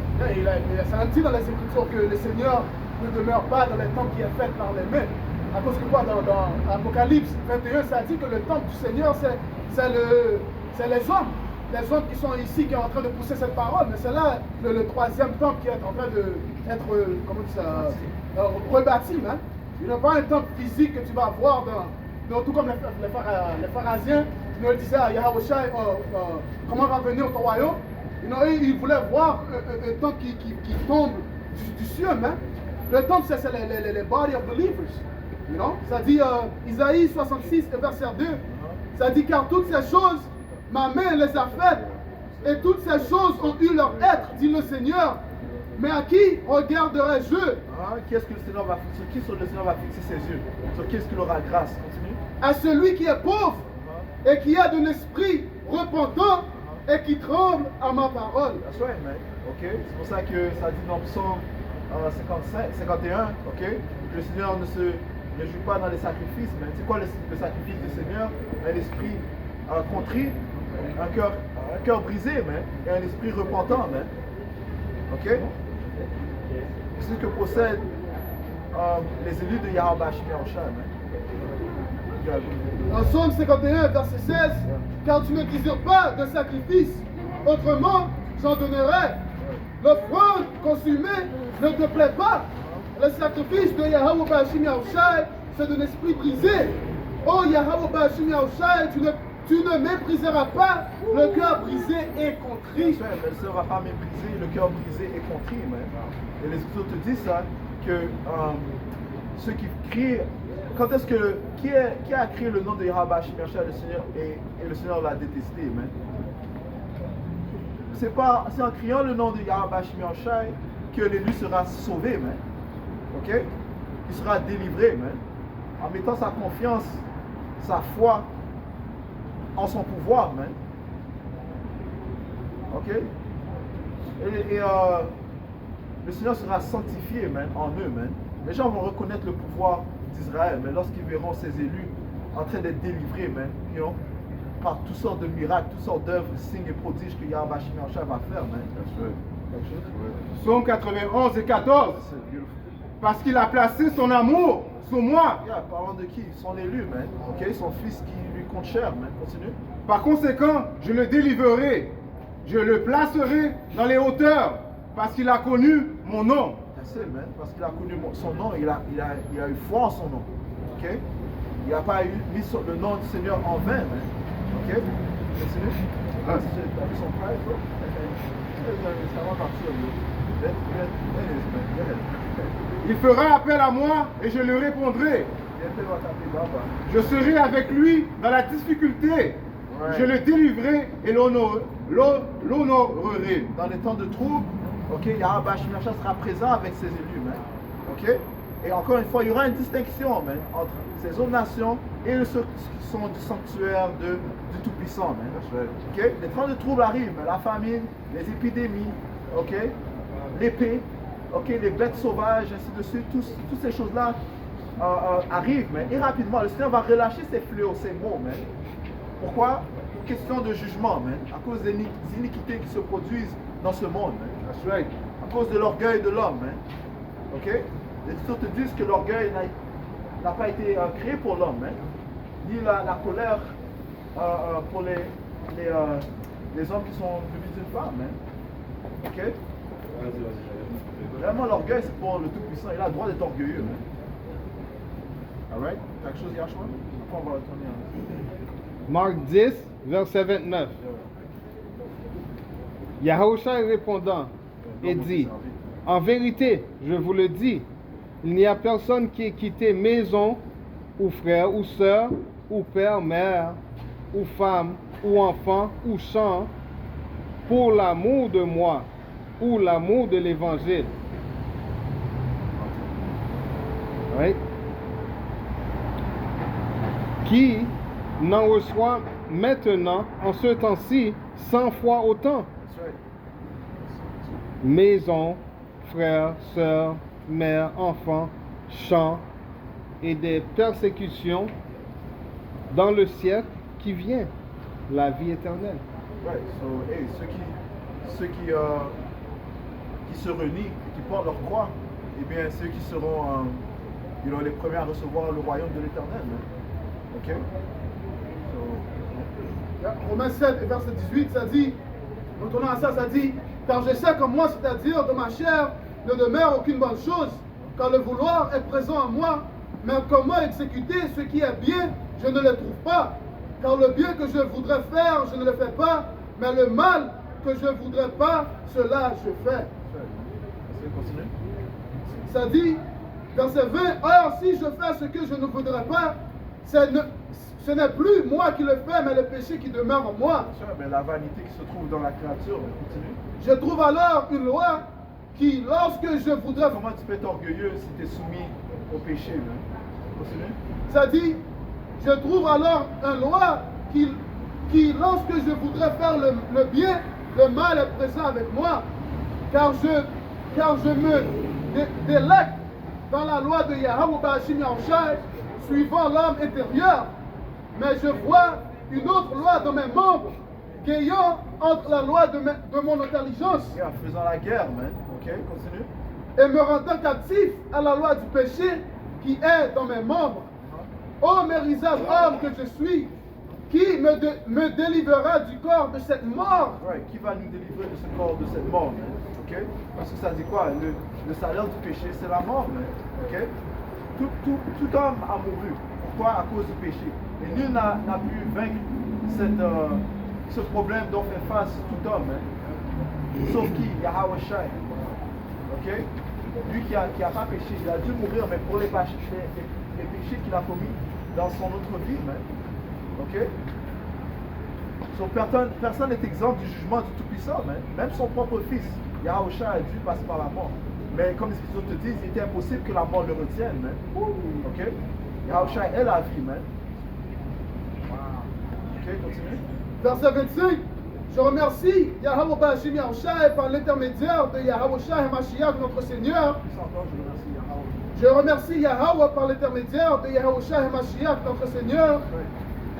Ça dit dans les Écritures que le Seigneur ne demeure pas dans les temples qui est fait par les mains. À cause que quoi, dans Apocalypse 21, ça dit que le temple du Seigneur, c'est les hommes. Les hommes qui sont ici, qui sont en train de pousser cette parole. Mais c'est là le troisième temple qui est en train d'être, comment on dit ça, rebâti. Hein? Il n'y a pas un temple physique que tu vas voir tout comme les pharisiens nous disaient à Yahushua, comment va venir ton royaume? Ils voulaient voir un temple qui tombe du ciel. Hein? Le temple, c'est les body of believers. You know? Ça dit Isaïe 66, verset 2. Ça dit car toutes ces choses, ma main les a faites, et toutes ces choses ont eu leur être, dit le Seigneur. Mais à qui regarderai-je? Qu'est-ce que le Seigneur va fixer? Sur qui le Seigneur va fixer ses yeux? Sur qui est-ce qu'il aura grâce? Continue. À celui qui est pauvre et qui a de l'esprit repentant et qui tremble à ma parole. That's right, man. Ok? C'est pour ça que ça dit dans Psaume 51, ok? Que le Seigneur ne se réjouit pas dans les sacrifices, mais c'est quoi le sacrifice du Seigneur? Un esprit contrit, un cœur brisé, mais et un esprit repentant, mais. Ok? C'est ce que possèdent les élus de Yahweh Shimyaosha, mais. En Psaume 51, verset 16, car tu ne désires pas de sacrifice, autrement j'en donnerai. L'offrande consumée ne te plaît pas. Le sacrifice de Yahweh Shimyaosha, c'est d'un esprit brisé. Oh Yahweh Shimyaosha, Tu ne mépriseras pas le cœur brisé et contrit. Mais le Seigneur ne va pas mépriser le cœur brisé et contrit. Et les Écritures te disent ça, que ceux qui crient, quand est-ce que, qui a crié le nom de Yahweh Shemashai, le Seigneur, et le Seigneur l'a détesté, c'est en criant le nom de Yahweh Shemashai que l'élu sera sauvé, ok? Il sera délivré, en mettant sa confiance, sa foi en son pouvoir, ok? Et le Seigneur sera sanctifié, en eux, Les gens vont reconnaître le pouvoir d'Israël, mais lorsqu'ils verront ses élus en train d'être délivrés, par toutes sortes de miracles, toutes sortes d'œuvres, signes et prodiges que Yahweh Shemashai va faire, Psaume 91 et 14. Parce qu'il a placé son amour sur moi. Parlant de qui? Son élu, ok? Son fils qui lui compte cher, Continue. Par conséquent, je le délivrerai. Je le placerai dans les hauteurs. Parce qu'il a connu mon nom. Parce qu'il a connu son nom, il a eu foi en son nom. Ok? Il n'a pas mis le nom du Seigneur en vain. Ok? Continue. T'as vu son frère, toi? Ça va partir. Il fera appel à moi et je lui répondrai. Je serai avec lui dans la difficulté. Je le délivrerai et l'honorerai. Dans les temps de trouble, ok, Yahweh Shemashai sera présent avec ses élus, ok? Et encore une fois, il y aura une distinction, entre ces autres nations et ceux qui sont du sanctuaire du Tout-Puissant, ok? Les temps de trouble arrivent, la famine, les épidémies, ok? L'épée, ok? Les bêtes sauvages, ainsi de suite, toutes ces choses-là arrivent, et rapidement, le Seigneur va relâcher ses fléaux, ses maux, Pourquoi? Pour question de jugement, à cause des iniquités qui se produisent dans ce monde, à cause de l'orgueil de l'homme, ok? Les Écritures te disent que l'orgueil n'a pas été créé pour l'homme, ni la colère pour les hommes qui sont venus d'une femme, ok? Vraiment, l'orgueil, c'est pour le Tout-Puissant. Il a le droit d'être orgueilleux. Alright? Quelque chose, Yahshua? Après, on va retourner à... Marc 10, verset 29. Yahushua répondant et dit, en vérité, je vous le dis, il n'y a personne qui ait quitté maison, ou frère, ou sœur, ou père, mère, ou femme, ou enfant, ou champ, pour l'amour de moi, ou l'amour de l'évangile. Oui. Qui n'en reçoit maintenant, en ce temps-ci, 100 fois autant. Maison, frères, sœurs, mères, enfants, champs et des persécutions dans le siècle qui vient, la vie éternelle. Right, so, hey, ceux qui se renient, qui portent leur croix, eh bien, ceux qui seront les premiers à recevoir le royaume de l'éternel. Ok? Romains 7, verset 18, ça dit, retournant à ça, ça dit, car je sais que moi, c'est-à-dire de ma chair, ne demeure aucune bonne chose, car le vouloir est présent en moi, mais comment exécuter ce qui est bien, je ne le trouve pas. Car le bien que je voudrais faire, je ne le fais pas, mais le mal que je ne voudrais pas, cela je fais. Ça dit, verset 20, or si je fais ce que je ne voudrais pas, ce n'est plus moi qui le fais, mais le péché qui demeure en moi. Mais la vanité qui se trouve dans la créature, continue. Je trouve alors une loi qui, lorsque je voudrais... Comment tu peux être orgueilleux si tu es soumis au péché? Continue. Ça dit, je trouve alors une loi qui lorsque je voudrais faire le bien, le mal est présent avec moi. Car je me délecte dans la loi de Yahweh Bashim Yahushai, suivant l'homme intérieur. Mais je vois une autre loi dans mes membres, qu'ayant entre la loi de mon intelligence. Faisant la guerre, ok, continue. Et me rendant captif à la loi du péché qui est dans mes membres. Ô mérisables homme que je suis, qui me délivrera du corps de cette mort? Qui va nous délivrer de ce corps de cette mort, ok? Parce que ça dit quoi? Le salaire du péché, c'est la mort, ok? Tout homme a mouru. Pourquoi? À cause du péché. Et nul n'a pu vaincre ce problème dont fait face tout homme. Hein. Sauf qui? Yahweh Shai. Ok? Lui qui a pas péché, il a dû mourir, mais pour les péchés qu'il a commis dans son autre vie. Hein. Ok? So, personne n'est exempt du jugement du Tout-Puissant. Hein. Même son propre fils, Yahweh Shai, a dû passer par la mort. Mais comme les Écritures te disent, il était impossible que la mort le retienne. Hein. Ok? Yahweh Shai est la vie. Hein. Ok, continue. Verset 25. Je remercie Yahweh Bashim Yahushai par l'intermédiaire de Yahweh Shai Mashiach, notre Seigneur. Je remercie Yahweh par l'intermédiaire de Yahweh Shai Mashiach, notre Seigneur.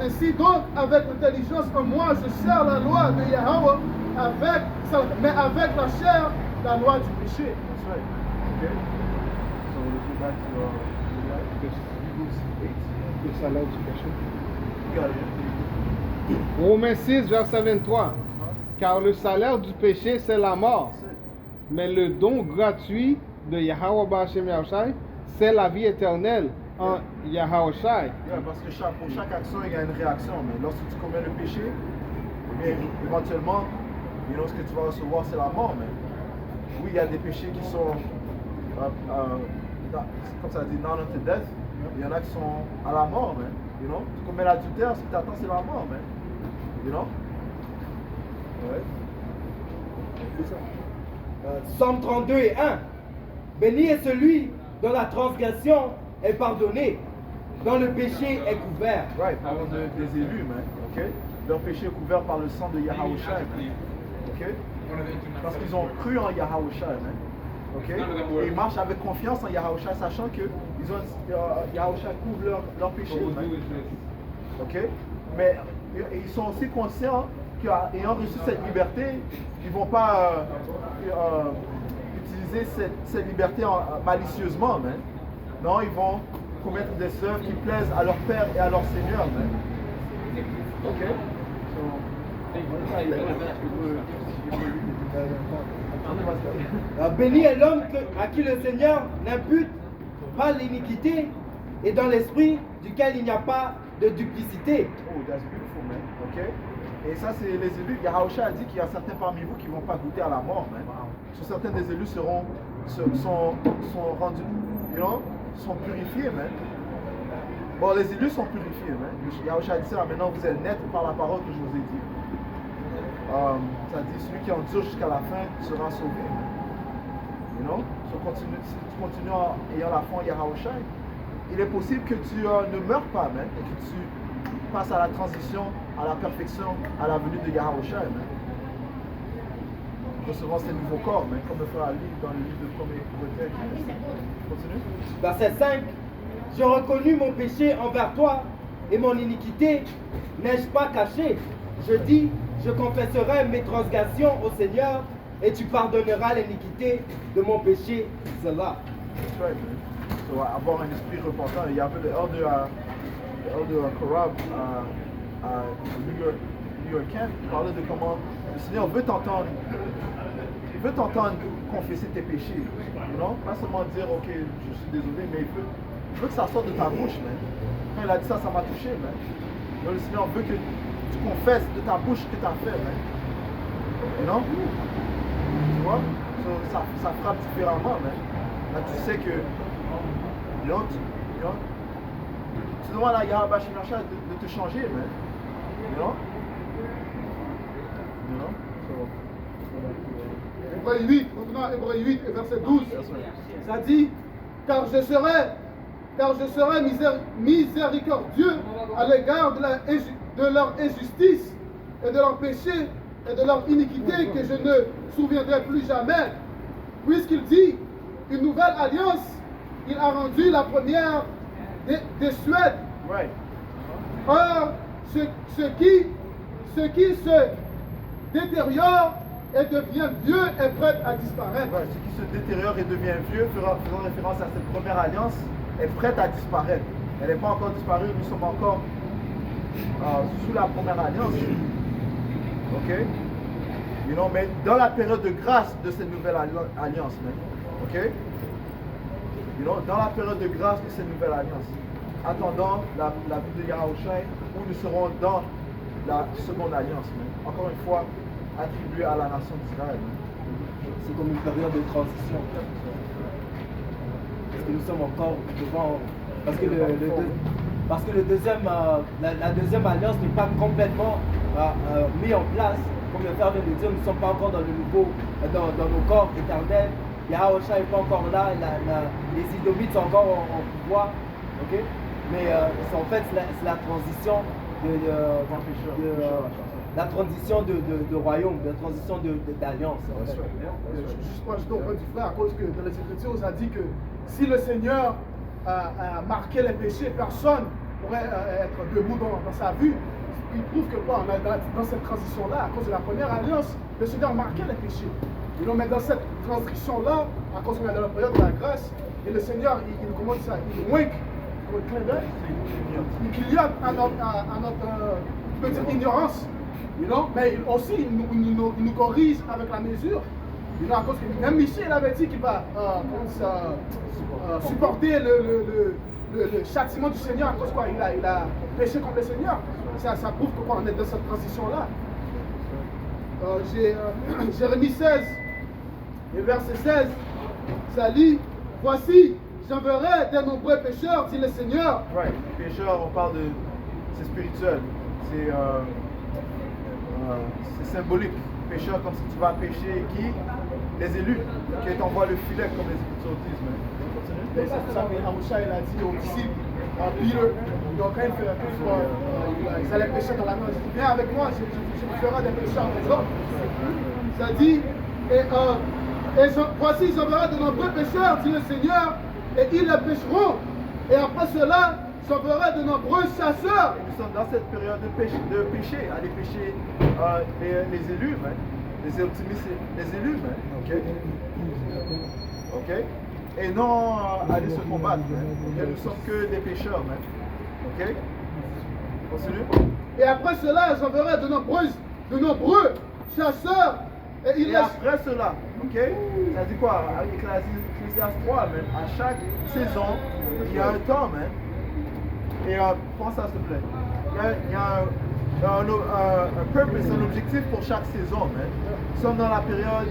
Ainsi donc, avec l'intelligence en moi, je sers la loi de Yahweh, mais avec la chair, la loi du péché. Le salaire du péché. Romains 6, verset 23. Car le salaire du péché, c'est la mort. Mais le don gratuit de Yahweh Bashim Yahushai, c'est la vie éternelle en Yahweh Shai. Parce que pour chaque action, il y a une réaction. Mais lorsque tu commets le péché, eh bien, éventuellement, ce que tu vas recevoir, c'est la mort. Mais oui, il y a des péchés qui sont, comme ça dit, non unto death. Il y en a qui sont à la mort. Mais, tu commets l'adultère, ce qui t'attend, c'est la mort. Mais, ouais. Psaume 32 et 1. Béni est celui dont la transgression est pardonnée, dont le péché est couvert. Right, parlons des élus, man. Ok? Leur péché est couvert par le sang de Yahweh Shai. Ok? Parce qu'ils ont cru en Yahweh Shai, man. Ok? Et ils marchent avec confiance en Yahweh Shai, sachant que Yahweh Shai couvre leur péché, man. Ok? Mais ils sont aussi conscients qu'ayant reçu cette liberté, ils ne vont pas utiliser cette liberté malicieusement. Man. Non, ils vont commettre des œuvres qui plaisent à leur Père et à leur Seigneur. Man. Ok? Béni est l'homme à qui le Seigneur n'impute pas l'iniquité et dans l'esprit duquel il n'y a pas de duplicité. Oh, that's beautiful, man. Ok? Et ça, c'est les élus. Yahweh Shai a dit qu'il y a certains parmi vous qui ne vont pas goûter à la mort. Certains des élus sont rendus, sont purifiés. Man. Bon, les élus sont purifiés. Yahweh Shai a dit ça, maintenant vous êtes nets par la parole que je vous ai dit. Ça dit, celui qui endure jusqu'à la fin sera sauvé. Si tu continues en ayant la foi en Yahweh Shai, il est possible que tu ne meurs pas, man, et que tu passes à la transition, à la perfection, à la venue de Yahweh Shai, recevant ces nouveaux corps, comme le frère Ali dans le livre de 1er Corinthiens. Continue. Verset 5. J'ai reconnu mon péché envers toi et mon iniquité n'ai-je pas caché. Je dis, je confesserai mes transgressions au Seigneur et tu pardonneras l'iniquité de mon péché. Cela. That's right, man. So, avoir un esprit repentant. Il y avait le elder Korab à New York Camp qui parlait de comment le Seigneur veut t'entendre confesser tes péchés. Pas seulement dire ok, je suis désolé, mais il veut que ça sorte de ta bouche. Man. Quand il a dit ça, ça m'a touché. Man. Le Seigneur veut que tu confesses de ta bouche ce que tu as fait. Man. Tu vois? So, ça frappe différemment. Man. Là, tu sais que tu demandes à Yahweh Bashim Yahushai de te changer, man. Hébreux 8, revenons à Hébreux 8 et verset 12. Ça dit, car je serai miséricordieux à l'égard de leur injustice et de leur péché et de leur iniquité que je ne souviendrai plus jamais. Puisqu'il dit, une nouvelle alliance, il a rendu la première des Suèdes. Right. Or, ce qui se détériore et devient vieux est prêt à disparaître. Ouais, ce qui se détériore et devient vieux, faisant référence à cette première alliance, est prête à disparaître. Elle n'est pas encore disparue, nous sommes encore sous la première alliance. Ok? Mais dans la période de grâce de cette nouvelle alliance, ok? Dans la période de grâce de cette nouvelle alliance, attendant la vie de Yahweh Shai, où nous serons dans la seconde alliance, man. Encore une fois, attribuée à la nation d'Israël. C'est comme une période de transition. Parce que nous sommes encore devant. Parce que la deuxième alliance n'est pas complètement mise en place. Comme le frère vient de dire, nous ne sommes pas encore dans le nouveau, dans nos corps éternels. Yahusha n'est pas encore là, les Idomites sont encore en pouvoir. Okay? Mais en fait, c'est la transition la transition de royaume, la transition d'alliance. Juste pour ajouter au point du frère, à cause que dans les Écritures, on a dit que si le Seigneur a marqué les péchés, personne ne pourrait être debout dans sa vue. Il prouve que quoi, dans cette transition-là, à cause de la première alliance, le Seigneur marquait les péchés. Mais dans cette transition-là, à cause qu'on est dans la période de la grâce, et le Seigneur, il commence ça, il wink, comme un clin d'œil, il clignote à notre ignorance. Mais aussi, il nous corrige avec la mesure. À cause que même Michel avait dit qu'il va supporter le châtiment du Seigneur à cause quoi, il a péché contre le Seigneur. Ça prouve que quoi, on est dans cette transition-là. Jérémie 16, et verset 16, ça dit, voici, j'enverrai des nombreux pécheurs, dit le Seigneur. Right, pécheurs, on parle de, c'est spirituel, c'est symbolique. Pécheur comme si tu vas pécher qui? Les élus, qui t'envoient le filet comme les Écritures disent. Et c'est pour ça que Yahusha il a dit aux disciples, Peter, donc quand ils allaient pécher dans la mer, il dit, viens avec moi, je vous ferai des pécheurs des hommes. Ça dit, voici j'enverrai de nombreux pécheurs, dit le Seigneur, et ils les pécheront. Et après cela, j'enverrai de nombreux chasseurs. Et nous sommes dans cette période de péché, aller pécher les élus, man. Les optimistes, les élus, man. Ok? Et non aller se combattre, man. Okay? Nous sommes que des pécheurs, man. Ok? Continue. Et après cela, j'enverrai de nombreux chasseurs. Et après cela, ok? Ça dit quoi? Avec Ecclésiaste 3, man. À chaque saison, il y a un temps, man. Et pense à s'il te plaît. Il y a un purpose, un objectif pour chaque saison, man. Nous sommes dans la période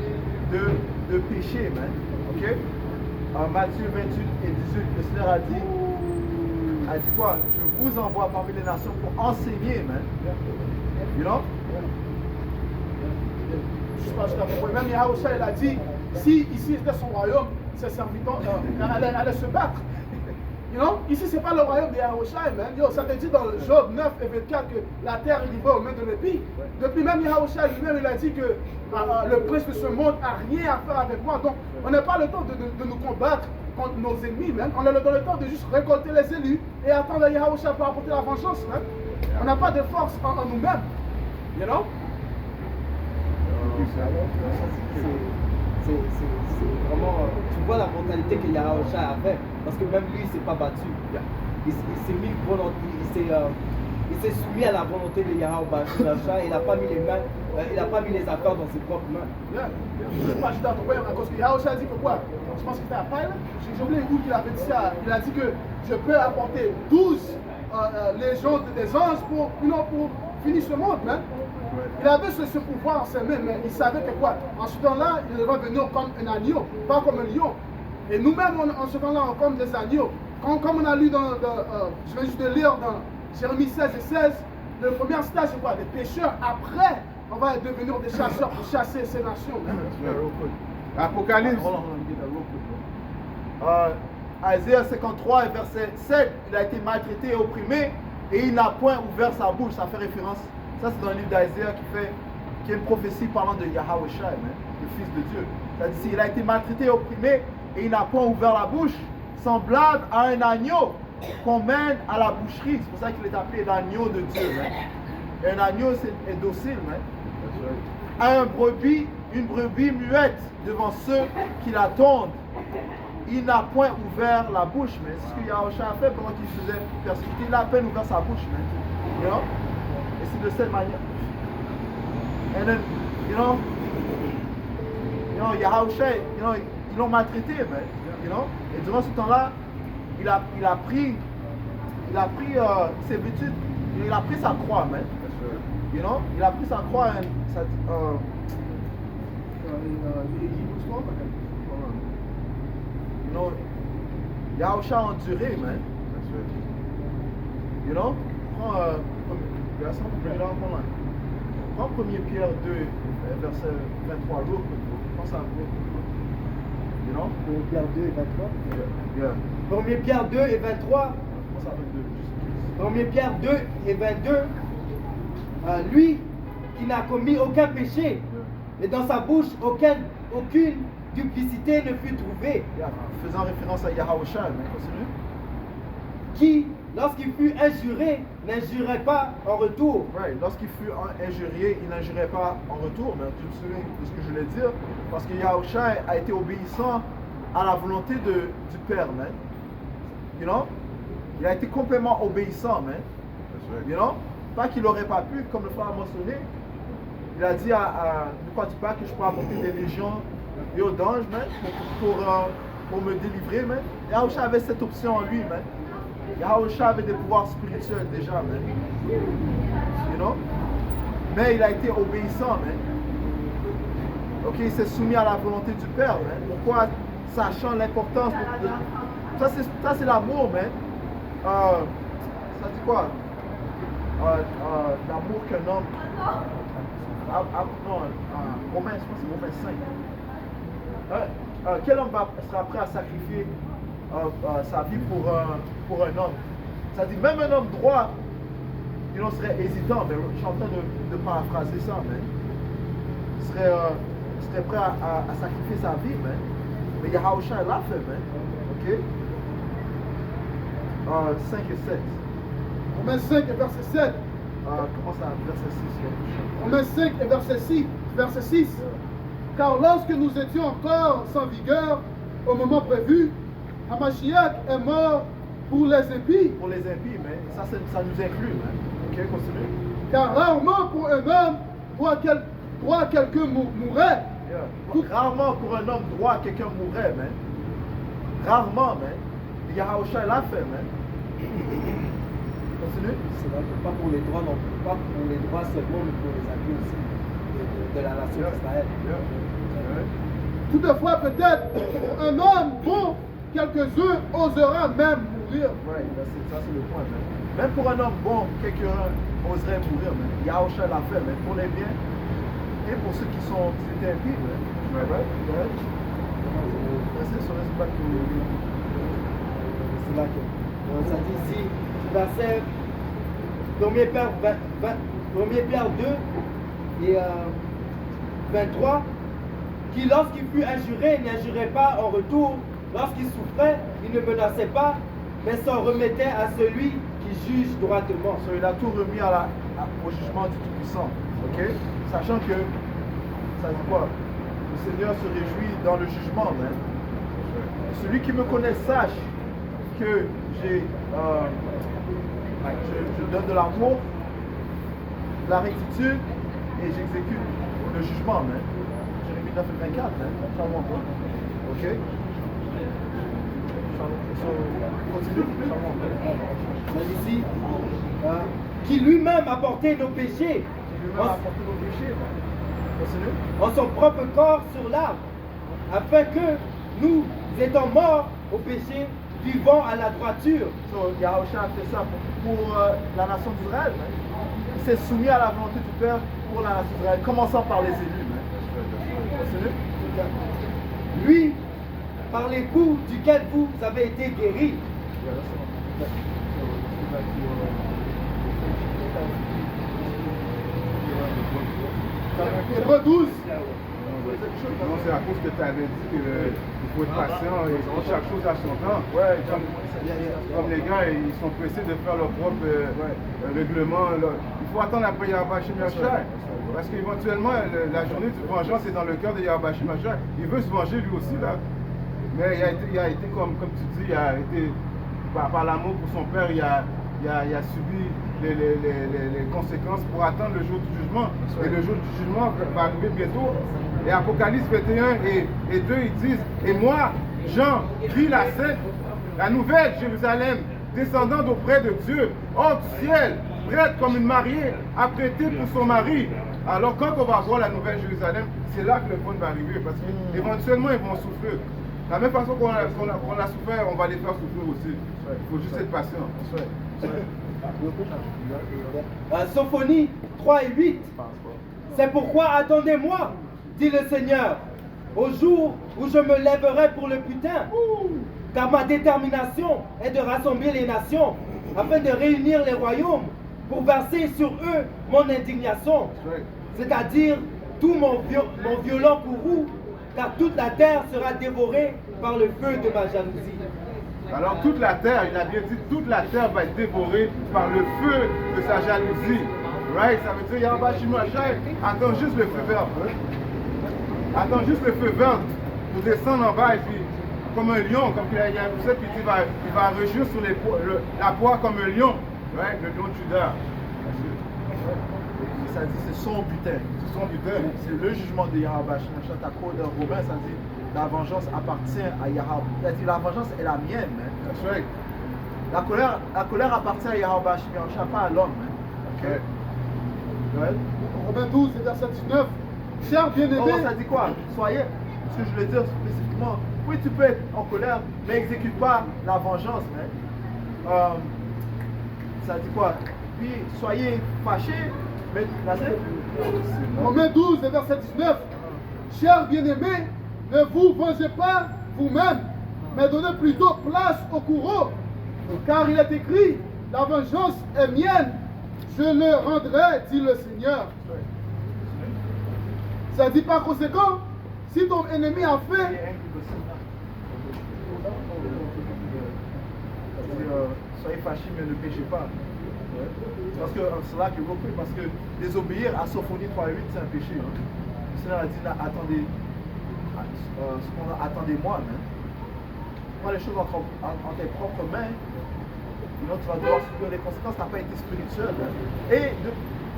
de péché, man. Ok? Matthieu 28 et 18, le Seigneur a dit quoi? Je vous envoie parmi les nations pour enseigner, man. You know? Même Yahusha, il a dit, si ici était son royaume, ses serviteurs allaient se battre. Ici, ce n'est pas le royaume de Yahusha, man. Ça te dit dans Job 9 et 24 que la terre est livrée aux mains de l'épée. Depuis même Yahusha lui-même, il a dit que le prince de ce monde n'a rien à faire avec moi. Donc, on n'a pas le temps de nous combattre contre nos ennemis, man. On a le temps de juste récolter les élus et attendre Yahusha pour apporter la vengeance, man. On n'a pas de force en nous-mêmes. You know? C'est vraiment, tu vois la mentalité que Yahusha avait, parce que même lui il ne s'est pas battu. Il s'est mis il s'est soumis à la volonté de Yahusha, il n'a pas mis les mains, il n'a pas mis les affaires dans ses propres mains. Je ne sais pas, je t'en comprends, parce que Yahusha a dit que quoi? Je pense que c'était à Pilate, j'ai oublié où il avait dit ça. Il a dit que je peux apporter 12 légions des anges pour finir ce monde, man. Il avait ce pouvoir en ses mains, mais il savait que quoi? En ce temps-là, il va venir comme un agneau, pas comme un lion. Et nous-mêmes, en ce temps-là, on est comme des agneaux. Comme on a lu je vais juste le lire dans Jérémie 16 et 16, le premier stage, c'est quoi? Des pécheurs. Après, on va devenir des chasseurs pour chasser ces nations. Apocalypse. Isaiah 53 et verset 7, il a été maltraité et opprimé et il n'a point ouvert sa bouche. Ça fait référence. Ça, c'est dans le livre d'Isaiah qui est une prophétie parlant de Yahusha, le Fils de Dieu. Ça dit il a été maltraité et opprimé et il n'a point ouvert la bouche, semblable à un agneau qu'on mène à la boucherie. C'est pour ça qu'il est appelé l'agneau de Dieu. Et un agneau est docile. Une brebis muette devant ceux qui l'attendent. Il n'a point ouvert la bouche. Mais c'est ce que Yahusha a fait pendant qu'il se faisait persécuter. Il a à peine ouvert sa bouche. You know? Et c'est de cette manière. And then, Yahusha, ils l'ont maltraité, man. Et durant ce temps-là, il a pris ses habitudes, il a pris sa croix, man. You know? Il a pris sa croix, you know, Yahusha a enduré, man. You know? Prends, prends 1 Pierre 2, verset 23, lourd. Prends ça, you know? 1 Pierre 2 et 23. Yeah. 1 Pierre 2 et 23. Prends ça, 22. 1 Pierre 2 et 22. Lui qui n'a commis aucun péché, et dans sa bouche aucune duplicité ne fut trouvée. Yeah. Faisant référence à Yahusha, mais continue. Qui, lorsqu'il fut injuré, n'injurait pas en retour. Right. Lorsqu'il fut injurié, il n'injurait pas en retour. Mais tu te souviens de ce que je voulais dire? Parce que Yahusha a été obéissant à la volonté du Père, man. You know? Il a été complètement obéissant, man. You know? Pas qu'il n'aurait pas pu, comme le frère a mentionné. Il a dit ne crois-tu pas que je peux apporter des légions et aux d'anges, man, pour me délivrer, man? Yahusha avait cette option en lui, man. Yahusha avait des pouvoirs spirituels déjà, man. You know? Mais il a été obéissant, man. Ok, il s'est soumis à la volonté du Père, man. Pourquoi? Sachant l'importance de... Ça, c'est l'amour, man. Ça dit quoi? L'amour qu'un homme... Romains, je pense que c'est Romains 5. Quel homme sera prêt à sacrifier sa vie pour un homme? Ça dit, même un homme droit, il serait hésitant, mais je suis en train de paraphraser ça, mais il serait prêt à sacrifier sa vie, mais Yahusha l'a fait, ok? 5 et 7. Romains 5 et verset 7. Comment ça, verset 6? Romains 5 et verset 6. Car lorsque nous étions encore sans vigueur, au moment prévu, Hamashiach est mort pour les impies. Pour les impies, mais ça nous inclut, man. Ok, continue. Car rarement pour un homme droit quelqu'un mourrait. Yeah. Rarement pour un homme droit quelqu'un mourrait, man. Rarement, man. Yahusha l'a fait, man. Continue. C'est vrai que pas pour les droits non plus, pas pour les droits seulement, mais pour les impies aussi de la nation d'Israël. Toutefois, peut-être, pour un homme bon, quelques-uns oseront même mourir. Ouais, ça c'est le point, man. Même pour un homme bon, quelqu'un oserait mourir, man. Yahusha l'a fait, mais pour les biens et pour ceux qui étaient impies, man. Right? C'est là que ça dit ici, verset 1 Pierre 2 et 23, qui lorsqu'il fut injuré, n'injurait pas en retour, lorsqu'il souffrait, il ne menaçait pas, mais s'en remettait à celui qui juge droitement. So, il a tout remis au jugement du Tout-Puissant, ok? Sachant que, ça dit quoi? Le Seigneur se réjouit dans le jugement, man. Celui qui me connaît sache que je donne de l'amour, de la rectitude et j'exécute le jugement, man. Jérémie 9 et 24, man. Ok? Continue. Ça dit ici, qui lui-même a porté nos péchés en son propre corps sur l'arbre, afin que nous étant morts au péché, vivons à la droiture. So, Yahusha a fait ça pour la nation d'Israël. Il s'est soumis à la volonté du Père pour la nation d'Israël, commençant par les élus. Continue. Lui, par les coups duquel vous avez été guéris. Hébreux 12. Non, c'est à cause que tu avais dit qu'il faut être patient et chaque chose à son temps. Ouais, comme les gars, ils sont pressés de faire leur propre règlement. Là. Il faut attendre après Yahweh Machar. Parce qu'éventuellement, la journée du vengeance est dans le cœur de Yahweh Machar. Il veut se venger lui aussi, là. Mais il a été comme tu dis, il a été, par l'amour pour son père, il a subi les conséquences pour attendre le jour du jugement. Et le jour du jugement va arriver bientôt. Et Apocalypse 21 et 2, ils disent, et moi, Jean, crie la nouvelle Jérusalem, descendant d'auprès de Dieu, hors du ciel, prête comme une mariée à prêter pour son mari. Alors quand on va voir la Nouvelle Jérusalem, c'est là que le fond va arriver, parce qu'éventuellement ils vont souffrir. De la même façon qu'on a souffert, on va les faire souffrir aussi. Il faut juste être patient. Sophonie 3 et 8. C'est pourquoi attendez-moi, dit le Seigneur, au jour où je me lèverai pour le butin. Car ma détermination est de rassembler les nations, afin de réunir les royaumes, pour verser sur eux mon indignation, c'est-à-dire tout mon violent courroux, car toute la terre sera dévorée par le feu de ma jalousie. Alors toute la terre, il a bien dit, toute la terre va être dévorée par le feu de sa jalousie. Right? Ça veut dire, Yahweh Shimashai attend juste le feu vert. Attends juste le feu vert pour descendre en bas et puis, comme un lion, comme il y a un poussette, puis il va rugir sur la poire comme un lion. Right? Le lion de Judas. Ça dit c'est son butin. C'est son butin. C'est le jugement de Yahweh Shimashai. À cause de Romain, ça dit la vengeance appartient à Yahweh. Ça dit la vengeance est la mienne. That's right. La colère appartient à Yahweh Shimashai, pas à l'homme. Okay. Ouais. Romains 12 et verset 19. Chers bien-aimés, Ça dit quoi? Soyez, ce que je voulais dire spécifiquement, oui tu peux être en colère, mais exécute pas la vengeance. Ça dit quoi? Puis soyez fâchés, mais là c'est... Romains 12 et verset 19. Chers bien-aimés, ne vous vengez pas vous-même, mais donnez plutôt place au courroux. Car il est écrit, la vengeance est mienne, je le rendrai, dit le Seigneur. Ça dit par conséquent, si ton ennemi a fait, soyez fâchés, mais ne péchez pas. Parce que c'est là que repris, parce que désobéir à Sophonie 3.8, c'est un péché. Le Seigneur a dit, attendez-moi. Prends les choses en tes propres mains. Sinon, tu vas devoir subir les conséquences. Tu n'as pas été spirituel. Et tu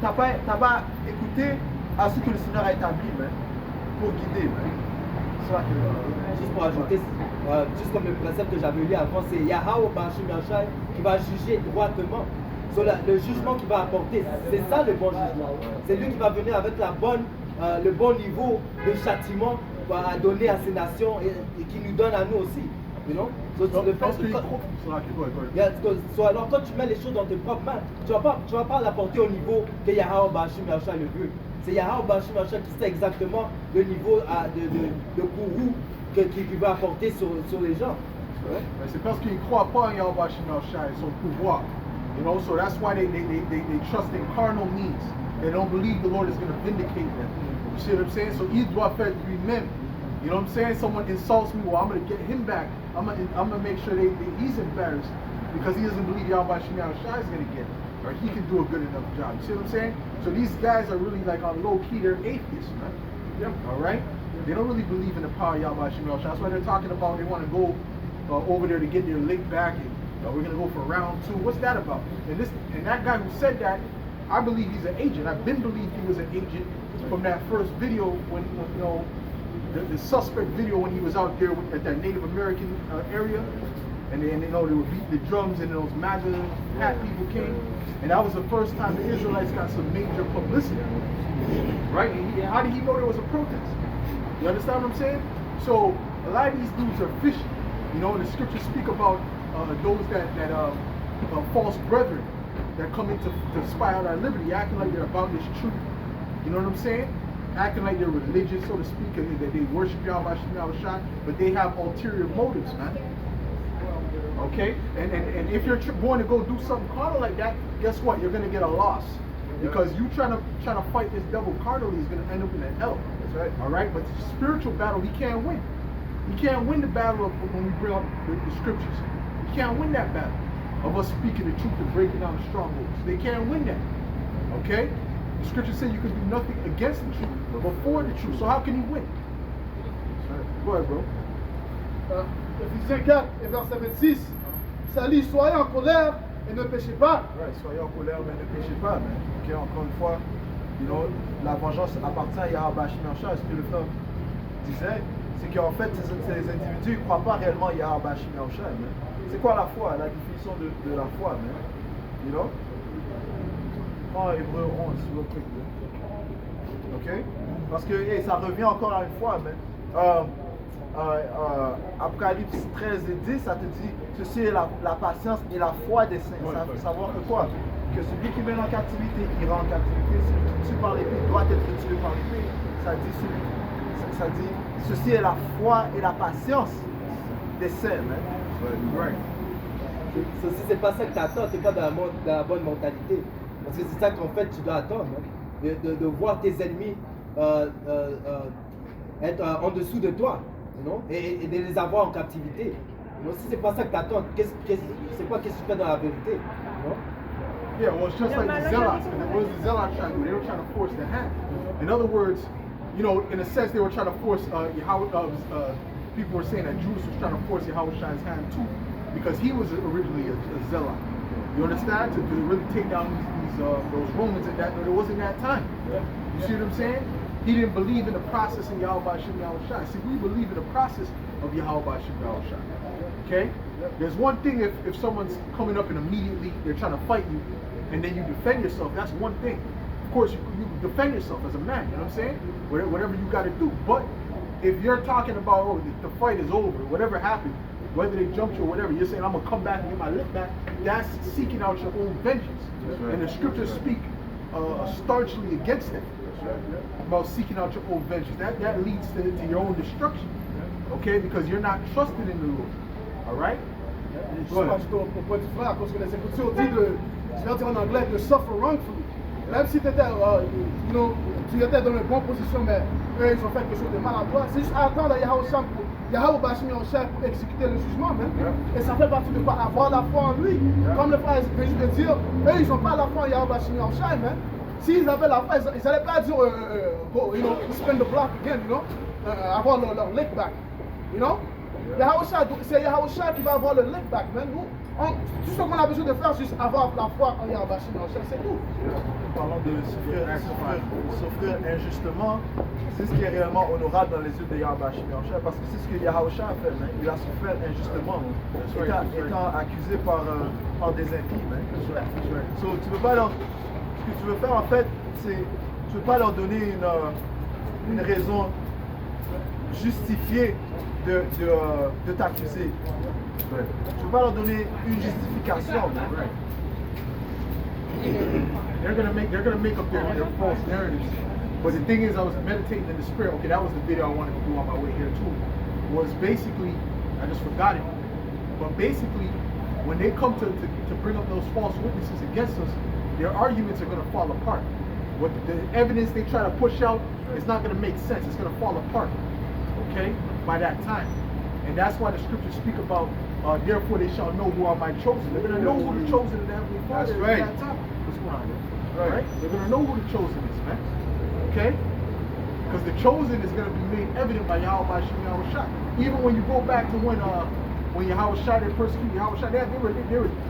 n'as pas écouté à ce que le Seigneur a établi pour guider. Juste pour ajouter, juste comme le principe que j'avais lu avant, c'est Yahweh Bashim Yashai qui va juger droitement. Sur le jugement qu'il va apporter, c'est ça le bon jugement. C'est lui qui va venir avec le bon niveau de châtiment à donner à ces nations et qui nous donne à nous aussi. You know? Alors quand tu mets les choses dans tes propres mains, tu ne vas pas l'apporter au niveau que Yahweh Bashim Yashai le veut. C'est Yahweh Bashim Yashai qui sait exactement le niveau de courroux qu'il va apporter sur les gens. C'est parce qu'ils ne croient pas en Yahweh Shimashai, son pouvoir. You know, so that's why they trust in carnal means. They don't believe the Lord is going to vindicate them. You see what I'm saying? So ils doivent faire lui-même. You know what I'm saying? Someone insults me, well, I'm going to get him back. I'm going to make sure he's embarrassed because he doesn't believe Yahweh Shimashai is going to get him. Or he can do a good enough job. You see what I'm saying? So these guys are really like on low key, they're atheists, man. Yeah. All right? They don't really believe in the power of Yahweh Shimashai. That's why they're talking about they want to go over there to get their lick back and we're going to go for round 2. What's that about? And that guy who said that, I believe he's an agent. I've been believed he was an agent from that first video when you know, the suspect video when he was out there at that Native American area. And then, you know, they were beating the drums and those MAGA hat people came. And that was the first time the Israelites got some major publicity. Right? And how did he know there was a protest? You understand what I'm saying? So a lot of these dudes are fishy. You know, the scriptures speak about those that false brethren that come in to spy out our liberty, acting like they're about this truth. You know what I'm saying? Acting like they're religious, so to speak, and that they worship Yahweh Shai, but they have ulterior motives, man. Okay? And if you're going to go do something carnal like that, guess what? You're going to get a loss. Because you trying to fight this devil carnally is going to end up in a hell. That's right. All right? But the spiritual battle, he can't win. He can't win the battle of when we bring up the scriptures. He can't win that battle of us speaking the truth and breaking down the strongholds. They can't win that. Okay? The scripture says you can do nothing against the truth, but for the truth. So how can he win? Go ahead, bro. Éphésiens 4 et verset 26. Ça lit, soyez en colère et ne péchez pas. Ouais, soyez en colère, mais ne péchez pas. Mais, okay, encore une fois, you know, la vengeance appartient à Yahweh Shimashai. Ce que le frère disait, c'est qu'en fait, ces individus ne croient pas réellement à Yahweh Shimashai. C'est quoi la foi? La définition de la foi, man? You know? Prends Hébreu 11, real quick. Ok? Parce que ça revient encore à une fois, mais Apocalypse 13 et 10, ça te dit ceci est la patience et la foi des saints. Ça veut savoir que quoi? Que celui qui mène en captivité ira en captivité, celui qui tue par l'épée doit être tué par l'épée. Ça dit ceci est la foi et la patience des saints. Right. Ceci, c'est pas ça que tu attends, tu n'es pas dans la bonne mentalité. Parce que c'est ça qu'en fait tu dois attendre. Hein. De voir tes ennemis être en dessous de toi, non? Et de les avoir en captivité. Donc, si c'est pas ça que tu attends, c'est quoi qu'est-ce que tu fais dans la vérité? Non? Yeah, well, it's just like the Zealots. What was the Zealots trying to do? They were trying to force the hand. In other words, you know, in a sense, they were trying to force people were saying that Judas was trying to force Yahushua's hand too, because he was originally a Zealot. You understand? To really take down those Romans at that, but it wasn't that time. You see what I'm saying? He didn't believe in the process of Yahweh Shem Yahushua. See, we believe in the process of Yahweh Shem Yahushua. Okay? There's one thing if someone's coming up and immediately they're trying to fight you, and then you defend yourself, that's one thing. Of course, you defend yourself as a man, you know what I'm saying? Whatever you got to do. But if you're talking about, oh, the fight is over, whatever happened, whether they jumped you or whatever, you're saying, I'm going to come back and get my lick back, that's seeking out your own vengeance. Right. And the scriptures speak staunchly against that, about seeking out your own vengeance. That leads to your own destruction, okay? Because you're not trusted in the Lord, all right? Je sais pas du tout au point du frère, parce que les Écritures disent je vais dire en anglais, de suffer wrongfully. Même si tu étais dans une bonne position, mais eux, ils ont fait quelque chose de mal à toi, c'est juste attendre à Yahweh Bashim Yahushua pour exécuter le jugement, même. Et ça fait partie de quoi? Avoir la foi en lui. Comme le frère vient juste de dire, eux, ils n'ont pas la foi en Yahweh Bashim Yahushua, même. S'ils avaient la foi, ils n'allaient pas dire, spin the block again, avoir leur lick back, c'est Yahushua qui va avoir le lick back, man. Nous, tout ce qu'on a besoin de faire, c'est juste avoir la foi en Yahweh Bashim Yahushua, c'est tout. Parlant de souffrir injustement, c'est ce qui est réellement honorable dans les yeux de Yahweh Bashim Yahushua, parce que c'est ce que Yahushua a fait, hein. Il a souffert injustement, étant accusé par des impies. So, ce que tu veux faire en fait, c'est tu ne veux pas leur donner une raison justifiée de t'accuser. Tu ne veux pas leur donner une justification. They're gonna make up their false narratives. But the thing is, I was meditating in the spirit. Okay, that was the video I wanted to do on my way here too. Was basically, I just forgot it. But basically, when they come to bring up those false witnesses against us, their arguments are gonna fall apart. What the evidence they try to push out is not gonna make sense. It's gonna fall apart. Okay, by that time, and that's why the scriptures speak about. Therefore, they shall know who are my chosen. They're gonna know who the chosen of the Heavenly Father is at that time. What's going on? Right? They're going to know who the chosen is, man. Okay? Because the chosen is going to be made evident by Yahweh Bashim Yahushua. Even when you go back to when Yahushua, they persecuted Yahushua,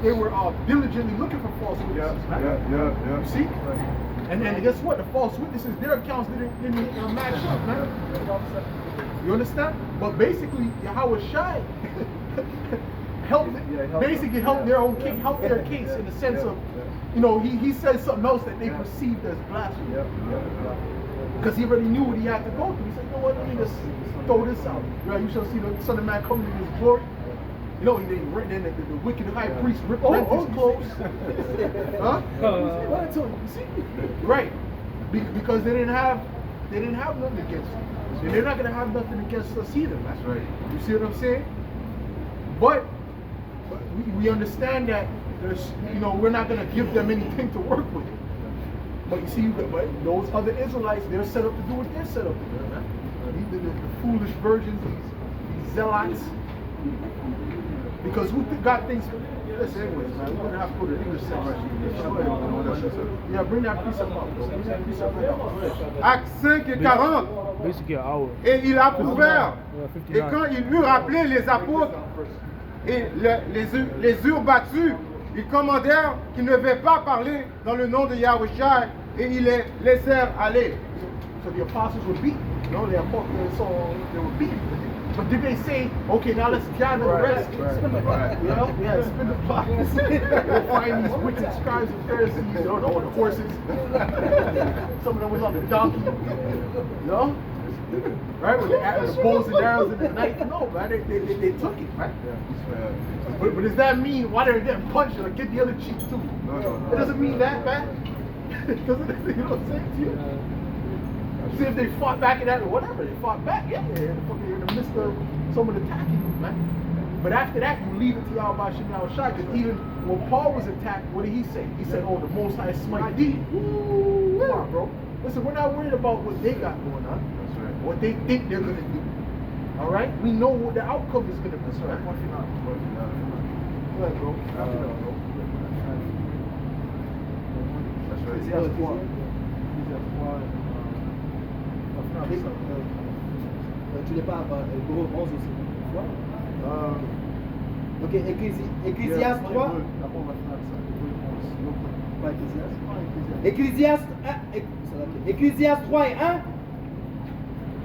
they were diligently looking for false witnesses. Yeah. You see? And guess what? The false witnesses, their accounts didn't match up, man. You understand? But basically, Yahushua help their own case, help their case in the sense of, he said something else that they perceived as blasphemy. Because he already knew what he had to go through. He said, you know what, let me just throw this out. Right? You shall see the Son of Man coming in his glory. Then the wicked high priest ripped his clothes. Huh? What I told you, you see? Right. Because they didn't have nothing against us. And they're not going to have nothing against us either. That's right. You see what I'm saying? But we understand that we're not going to give them anything to work with. But you see, but those other Israelites, they're set up to do what they're set up to do, man. The foolish virgins, these zealots. Because who got things? Listen, anyways, man, we're going to have to go to the English section. Yeah, bring that precept up. Bring that precept up. Actes 5 et 40. Et il a ouvert. Et quand il eut rappelé les apôtres et les eurent battus, ils commandèrent qu'ils ne devaient pas parler dans le nom de Yahushua et ils les laissèrent aller. So the apostles were beaten. They were beaten. But did they say, okay, now let's gather the rest? You know, yeah, spin the block. We'll find these wicked scribes and Pharisees, or the horses. Some of them was on the donkey. You know? Right? With the bows and arrows and the knife. No, man, they took it, right? But does that mean why they're getting punched or get the other cheek too? No. It doesn't mean that, man. It doesn't, you know what I'm saying to you? See if they fought back in that or whatever. They fought back, yeah, they're in the midst of someone attacking you, man. But after that, you leave it to Yahweh Shem Shai. Because even when Paul was attacked, what did he say? He said, oh, the Most High smite thee. Come on, bro. Listen, we're not worried about what they got going on. That's right. What they think they're going to do. All right? We know what the outcome is going to be. That's right. Go ahead, bro. That's right. Tu l'es pas Gros 11 aussi. Ok, Ecclésiaste 3. Ecclésiaste 3 et 1.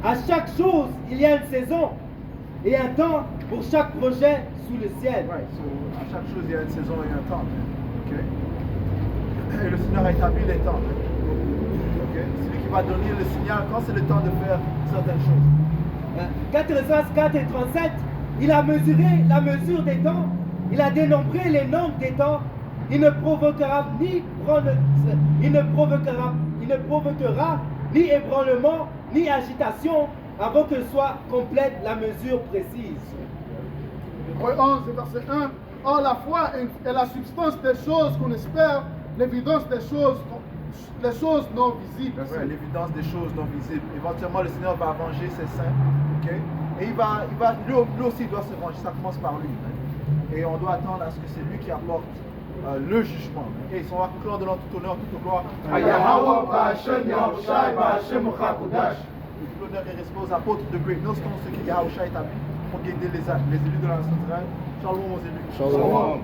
À chaque chose, il y a une saison et un temps pour chaque projet sous le ciel. Right, so à chaque chose, il y a une saison et un temps. Okay? Et le Seigneur a établi les temps. Okay? C'est lui qui va donner le signal quand c'est le temps de faire certaines choses. 4 et 37, il a mesuré la mesure des temps, il a dénombré les nombres des temps, il ne provoquera ni ébranlement, ni agitation, avant que soit complète la mesure précise. Hébreux 11, verset 1. Or, la foi est la substance des choses qu'on espère, l'évidence des choses non visibles. Ouais, l'évidence des choses non visibles. Éventuellement, le Seigneur va venger ses saints. Okay? Et lui aussi doit se venger. Ça commence par lui. Hein? Et on doit attendre à ce que c'est lui qui apporte le jugement. Et ils sont accordés de tout honneur, toute gloire. L'honneur est respect aux apôtres de Great Millstone, ceux qui Yahushua établi pour guider les élus de la nation d'Israël. Shalom aux élus. Shalom.